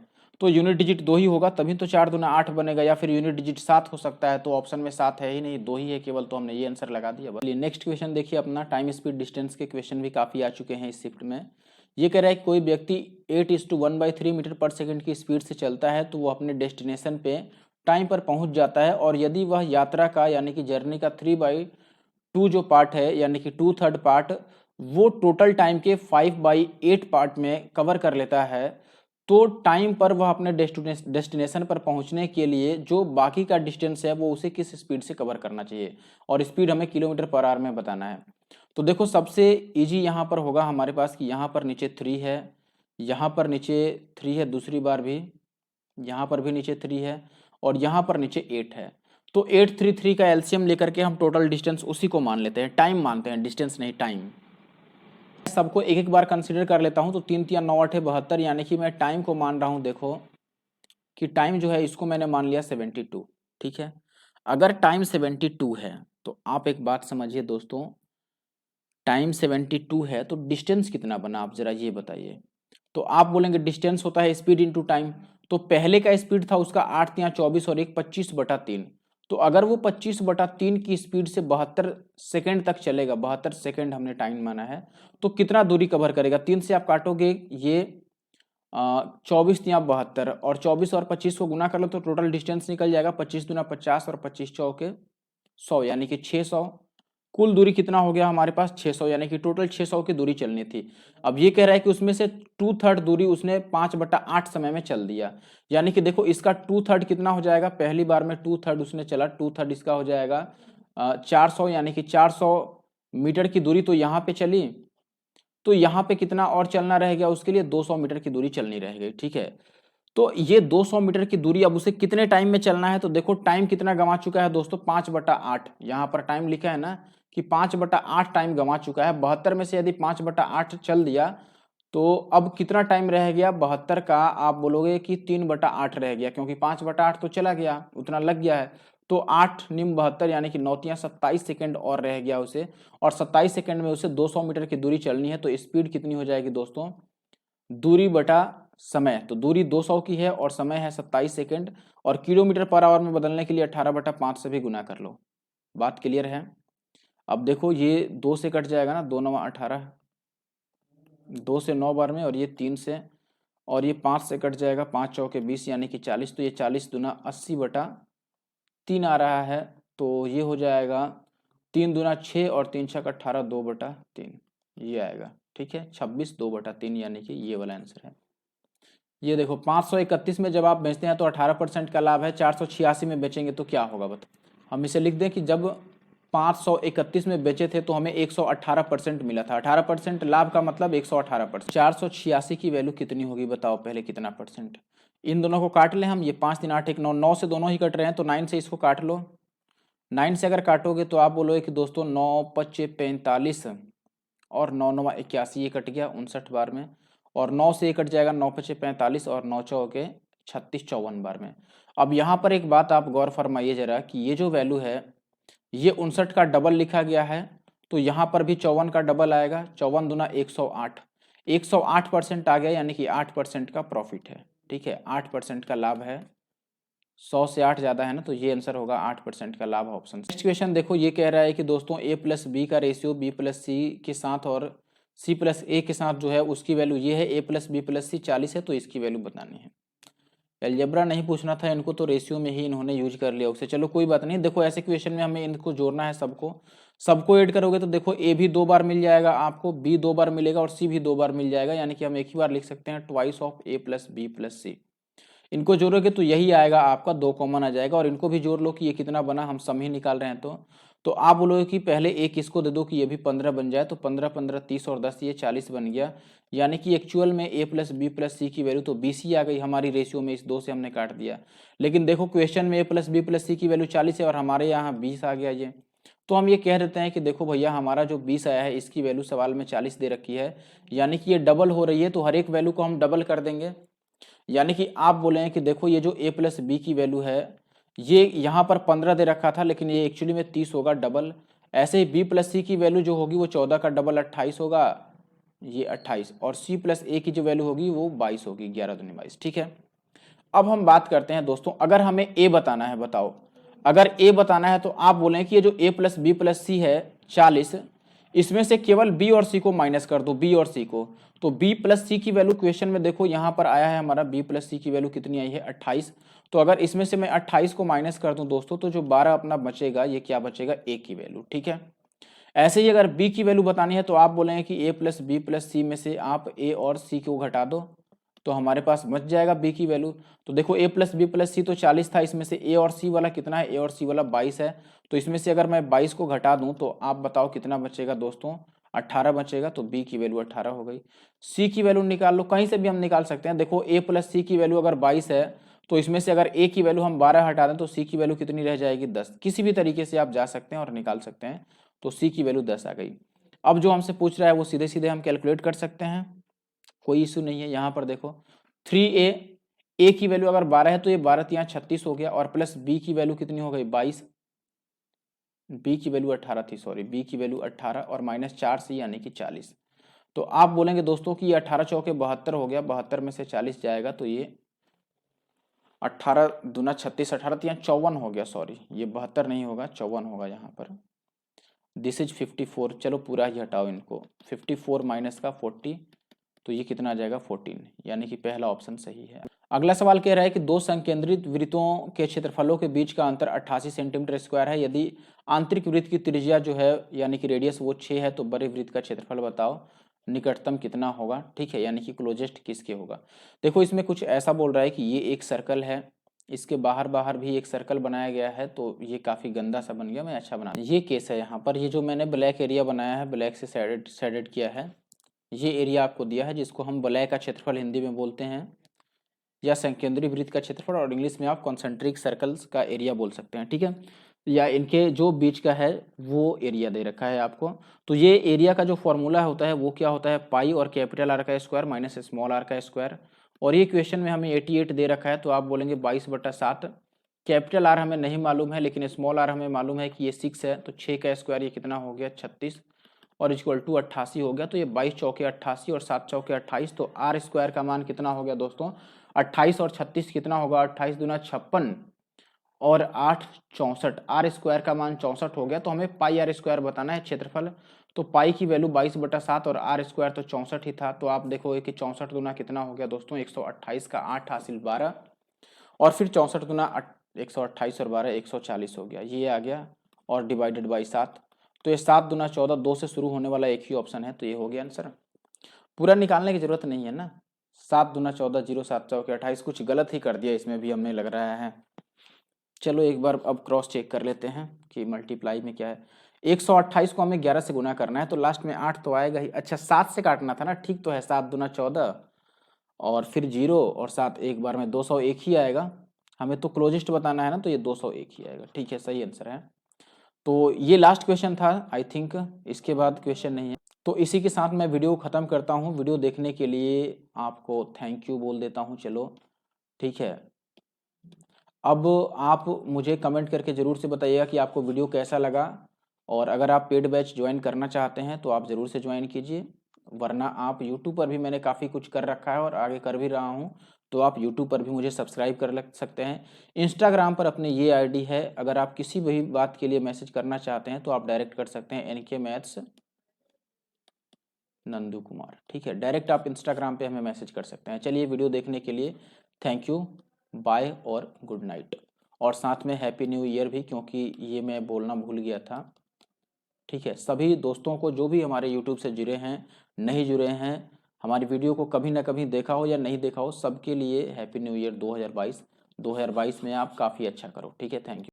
तो यूनिट डिजिट दो ही होगा, तभी तो 4 दूना 8 बनेगा, या फिर यूनिट डिजिट 7 हो सकता है, तो ऑप्शन में 7 है ही नहीं, दो ही है केवल, तो हमने ये आंसर लगा दिया। चलिए नेक्स्ट क्वेश्चन देखिए अपना, टाइम स्पीड डिस्टेंस के क्वेश्चन भी काफ़ी आ चुके हैं इस शिफ्ट में। ये कह रहा है कि कोई व्यक्ति 8:1/3 मीटर पर सेकंड की स्पीड से चलता है तो वो अपने डेस्टिनेशन पे टाइम पर पहुंच जाता है, और यदि वह यात्रा का यानी कि जर्नी का 3/2 जो पार्ट है यानी कि 2/3 पार्ट वो टोटल टाइम के 5/8 पार्ट में कवर कर लेता है, तो टाइम पर वह अपने डेस्टिनेशन पर पहुंचने के लिए जो बाकी का डिस्टेंस है वो उसे किस स्पीड से कवर करना चाहिए, और स्पीड हमें किलोमीटर पर आवर में बताना है। तो देखो सबसे इजी यहाँ पर होगा हमारे पास कि यहाँ पर नीचे 3 है, यहाँ पर नीचे 3 है, दूसरी बार भी यहाँ पर भी नीचे 3 है, और यहाँ पर नीचे 8 है। तो 8 3 3 का एलसीएम लेकर के हम टोटल डिस्टेंस उसी को मान लेते हैं, टाइम मानते हैं, डिस्टेंस नहीं टाइम। सबको एक एक बार कंसीडर कर लेता हूं, तो 3 3 9 8 72, यानी कि मैं टाइम को मान रहा हूं, देखो कि टाइम जो है इसको मैंने मान लिया 72। ठीक है, अगर टाइम 72 है तो आप एक बात समझिए दोस्तों, टाइम 72 है तो डिस्टेंस कितना बना, आप जरा ये बताइए। तो आप बोलेंगे डिस्टेंस होता है स्पीड इंटू टाइम, तो पहले का स्पीड था उसका 8 या 24 और एक 25/3, तो अगर वो 25/3 की स्पीड से 72 सेकेंड तक चलेगा, 72 सेकेंड हमने टाइम माना है, तो कितना दूरी कवर करेगा, 3 से आप काटोगे ये 24 या 72, और 24 और 25 को गुना कर लो तो टोटल डिस्टेंस निकल जाएगा, 25 दूना 50 और 25 चौके 100, यानी कि 600। कुल दूरी कितना हो गया हमारे पास 600, यानी कि टोटल 600 की दूरी चलनी थी। अब ये कह रहा है कि उसमें से 2/3 दूरी उसने 5/8 समय में चल दिया, यानी कि देखो इसका 2/3 कितना हो जाएगा, पहली बार में 2/3 उसने चला, 2/3 इसका हो जाएगा 400, यानी कि 400 मीटर की दूरी तो यहाँ पे चली, तो यहाँ पे कितना और चलना रह गया, उसके लिए 200 मीटर की दूरी चलनी रह गई। ठीक है, तो ये 200 मीटर की दूरी अब उसे कितने टाइम में चलना है, तो देखो टाइम कितना गंवा चुका है दोस्तों, 5/8, यहाँ पर टाइम लिखा है ना कि 5/8 टाइम गंवा चुका है। 72 में से यदि 5/8 चल दिया तो अब कितना टाइम रह गया, 72 का आप बोलोगे कि 3/8 रह गया, क्योंकि 5/8 तो चला गया, उतना लग गया है, तो 8 निम 72 यानी कि 9 27 सेकेंड और रह गया उसे, और 27 सेकेंड में उसे 200 मीटर की दूरी चलनी है, तो स्पीड कितनी हो जाएगी दोस्तों, दूरी बटा समय, तो दूरी 200 की है और समय है 27 सेकेंड, और किलोमीटर पर आवर में बदलने के लिए 18/5 से भी गुना कर लो। बात क्लियर है। अब देखो ये 2 से कट जाएगा ना, 2 9 18, 2 से 9 बार में, और ये 3 से, और ये 5 से कट जाएगा, 5 चौके 20 यानी कि 40, तो ये 40 दूना 80/3 3 आ रहा है, तो ये हो जाएगा 3 दूना 6 और 3 छक 18, 2/3 ये आएगा। ठीक है, 26 2/3 यानी कि ये वाला आंसर है। ये देखो 531 में जब आप बेचते हैं तो 18% का लाभ है, 486 में बेचेंगे तो क्या होगा बताओ। हम इसे लिख दें कि जब 531 में बेचे थे तो हमें 118% मिला था। 18% लाभ का मतलब 118%। 486 की वैल्यू कितनी होगी बताओ पहले, कितना परसेंट। इन दोनों को काट लें हम, ये 5 3 8 1 9, 9 से दोनों ही कट रहे हैं तो 9 से इसको काट लो। 9 से अगर काटोगे तो आप बोलोगे कि दोस्तों 9 5 45 और 9 9 81, ये कट गया 59 बार में, और 9 से ये कट जाएगा 9 5 45 और 9 चौके 36 54 बार में। अब यहाँ पर एक बात आप गौर फरमाइए जरा कि ये जो वैल्यू है ये 59 का डबल लिखा गया है, तो यहाँ पर भी 54 का डबल आएगा, 54 दूना 108, 108% आ गया, यानी कि 8% का प्रॉफिट है। ठीक है, 8% का लाभ है, 100 से 8 ज़्यादा है ना, तो ये आंसर होगा 8% का लाभ ऑप्शन। नेक्स्ट क्वेश्चन देखो, ये कह रहा है कि दोस्तों a+b का रेशियो b+c के साथ और c+a के साथ जो है उसकी वैल्यू ये है, a+b+c 40 है, तो इसकी वैल्यू बतानी है। एलजेब्रा नहीं पूछना था इनको, तो रेशियो में ही इन्होंने यूज कर लिया उसे। चलो कोई बात नहीं, देखो ऐसे क्वेश्चन में हमें इनको जोड़ना है, सबको ऐड करोगे तो देखो a भी 2 बार मिल जाएगा आपको, b 2 बार मिलेगा और c भी 2 बार मिल जाएगा, यानी कि हम एक ही बार लिख सकते हैं ट्वाइस ऑफ a+b+c। इनको जोड़ोगे तो यही आएगा आपका, 2 कॉमन आ जाएगा, और इनको भी जोड़ लो कि ये कितना बना, हम सम ही निकाल रहे हैं तो आप बोलोगे कि पहले एक इसको दे दो कि ये भी 15 बन जाए, तो 15 15 30 और 10 ये 40 बन गया, यानी कि एक्चुअल में a+b+c की वैल्यू तो 20 ही आ गई हमारी रेशियो में, इस 2 से हमने काट दिया। लेकिन देखो क्वेश्चन में a+b+c की वैल्यू 40 है और हमारे यहाँ 20 आ गया ये, तो हम ये कह देते हैं कि देखो भैया हमारा जो 20 आया है इसकी वैल्यू सवाल में 40 दे रखी है, यानी कि ये डबल हो रही है, तो हर एक वैल्यू को हम डबल कर देंगे। यानी कि आप बोले हैं कि देखो ये जो a+b की वैल्यू है ये यहाँ पर 15 दे रखा था, लेकिन ये एक्चुअली में 30 होगा डबल। ऐसे ही b+c की वैल्यू जो होगी वो 14 का डबल 28 होगा, ये 28, और c+a की जो वैल्यू होगी वो 22 होगी, 11 दूनी 22। ठीक है, अब हम बात करते हैं दोस्तों, अगर हमें a बताना है, बताओ अगर a बताना है तो आप बोले कि ये जो a+b+c है 40, इसमें से केवल b और c को माइनस कर दो, b और c को, तो b+c की वैल्यू क्वेश्चन में देखो यहाँ पर आया है हमारा, b+c की वैल्यू कितनी आई है 28, तो अगर इसमें से मैं 28 को माइनस कर दूं दोस्तों तो जो 12 अपना बचेगा ये क्या बचेगा, a की वैल्यू। ठीक है, ऐसे ही अगर b की वैल्यू बतानी है तो आप बोलेंगे कि a+b+c में से आप a और c को घटा दो, तो हमारे पास बच जाएगा b की वैल्यू। तो देखो a+b+c तो 40 था, इसमें से a और c वाला कितना है, a और c वाला 22 है, तो इसमें से अगर मैं 22 को घटा दूं तो आप बताओ कितना बचेगा दोस्तों, 18 बचेगा, तो b की वैल्यू 18 हो गई। c की वैल्यू निकाल लो, कहीं से भी हम निकाल सकते हैं। देखो a+c की वैल्यू अगर 22 है तो इसमें से अगर a की वैल्यू हम 12 हटा दें तो c की वैल्यू कितनी रह जाएगी, 10। किसी भी तरीके से आप जा सकते हैं और निकाल सकते हैं, तो c की वैल्यू 10 आ गई। अब जो हमसे पूछ रहा है वो सीधे सीधे हम कैलकुलेट कर सकते हैं, कोई इशू नहीं है। यहाँ पर देखो 3a, a की वैल्यू अगर 12 है तो ये 12 यहाँ 36 हो गया, और प्लस b की वैल्यू कितनी हो गई 22, b की वैल्यू 18 थी, सॉरी b की वैल्यू 18 और माइनस 4 से यानी कि 40। तो आप बोलेंगे दोस्तों कि ये 18 चौके 72 हो गया, 72 में से 40 जाएगा तो ये 18 दूना 36, 18 यहाँ 54 हो गया, सॉरी ये 72 नहीं होगा 54 होगा यहाँ पर। दिस इज 54, चलो पूरा ही हटाओ इनको, 54 माइनस का 40, तो ये कितना आ जाएगा 14, यानी कि पहला ऑप्शन सही है। अगला सवाल कह रहा है कि दो संकेंद्रित वृत्तों के क्षेत्रफलों के बीच का अंतर 88 सेंटीमीटर स्क्वायर है, यदि आंतरिक वृत्त की त्रिज्या जो है यानी कि रेडियस वो 6 है, तो बड़े वृत्त का क्षेत्रफल बताओ निकटतम कितना होगा। ठीक है, यानी कि क्लोजेस्ट किसके होगा। देखो इसमें कुछ ऐसा बोल रहा है कि ये एक सर्कल है, इसके बाहर बाहर भी एक सर्कल बनाया गया है, तो ये काफ़ी गंदा सा बन गया, मैं अच्छा बना, ये केस है यहाँ पर। ये जो मैंने ब्लैक एरिया बनाया है, ब्लैक से शेडेड किया है, ये एरिया आपको दिया है जिसको हम वलय का क्षेत्रफल हिंदी में बोलते हैं, या संकेंद्रीय वृत्त का क्षेत्रफल, और इंग्लिश में आप कॉन्सेंट्रिक सर्कल्स का एरिया बोल सकते हैं। ठीक है, या इनके जो बीच का है वो एरिया दे रखा है आपको। तो ये एरिया का जो फॉर्मूला होता है वो क्या होता है, पाई और कैपिटल आर का स्क्वायर माइनस स्मॉल आर का स्क्वायर, और ये क्वेश्चन में हमें 88 दे रखा है, तो आप बोलेंगे 22/7। कैपिटल आर हमें नहीं मालूम है, लेकिन स्मॉल आर हमें मालूम है कि ये 6 है, तो 6 का स्क्वायर ये कितना हो गया 36, और इक्वल टू 88 हो गया, तो ये 22 चौके 88 और 7 चौके 28, तो आर स्क्वायर का मान कितना हो गया दोस्तों 28 और 36 कितना होगा, 28 दूना 56 और 8 64, आर स्क्वायर का मान 64 हो गया। तो हमें पाई आर स्क्वायर बताना है क्षेत्रफल, तो पाई की वैल्यू 22/7 और आर स्क्वायर तो 64 ही था, तो आप देखोगे कि 64 दूना कितना हो गया दोस्तों 128 का 8 हासिल 12, और फिर 64 दूना 128 और 12 140 हो गया, ये आ गया, और डिवाइडेड बाई 7। तो ये 7 दूना 14, 2 से शुरू होने वाला एक ही ऑप्शन है, तो ये हो गया आंसर। पूरा निकालने की जरूरत नहीं है ना। 7 दूना 14, 0 7 चौके 28, कुछ गलत ही कर दिया इसमें भी हमने लग रहा है। चलो एक बार अब क्रॉस चेक कर लेते हैं कि मल्टीप्लाई में क्या है। 128 को हमें 11 से गुना करना है, तो लास्ट में 8 तो आएगा ही। अच्छा 7 से काटना था ना, ठीक तो है। 7 दूना 14 और फिर 0 और 7 एक बार में 201 ही आएगा। हमें तो क्लोजेस्ट बताना है ना, तो ये 201 ही आएगा। ठीक है, सही आंसर है। तो ये लास्ट क्वेश्चन था आई थिंक, इसके बाद क्वेश्चन नहीं है। तो इसी के साथ मैं वीडियो ख़त्म करता हूँ। वीडियो देखने के लिए आपको थैंक यू बोल देता हूँ। चलो ठीक है, अब आप मुझे कमेंट करके ज़रूर से बताइएगा कि आपको वीडियो कैसा लगा, और अगर आप पेड बैच ज्वाइन करना चाहते हैं तो आप ज़रूर से ज्वाइन कीजिए, वरना आप यूट्यूब पर भी मैंने काफ़ी कुछ कर रखा है और आगे कर भी रहा हूँ, तो आप यूट्यूब पर भी मुझे सब्सक्राइब कर सकते हैं। इंस्टाग्राम पर अपने ये आईडी है, अगर आप किसी भी बात के लिए मैसेज करना चाहते हैं तो आप डायरेक्ट कर सकते हैं, NK मैथ्स नंदू कुमार। ठीक है, डायरेक्ट आप इंस्टाग्राम पे हमें मैसेज कर सकते हैं। चलिए, वीडियो देखने के लिए थैंक यू, बाय और गुड नाइट, और साथ में हैप्पी न्यू ईयर भी, क्योंकि ये मैं बोलना भूल गया था। ठीक है, सभी दोस्तों को जो भी हमारे यूट्यूब से जुड़े हैं, नहीं जुड़े हैं, हमारी वीडियो को कभी ना कभी देखा हो या नहीं देखा हो, सबके लिए हैप्पी न्यू ईयर 2022। 2022 में आप काफ़ी अच्छा करो। ठीक है, थैंक यू।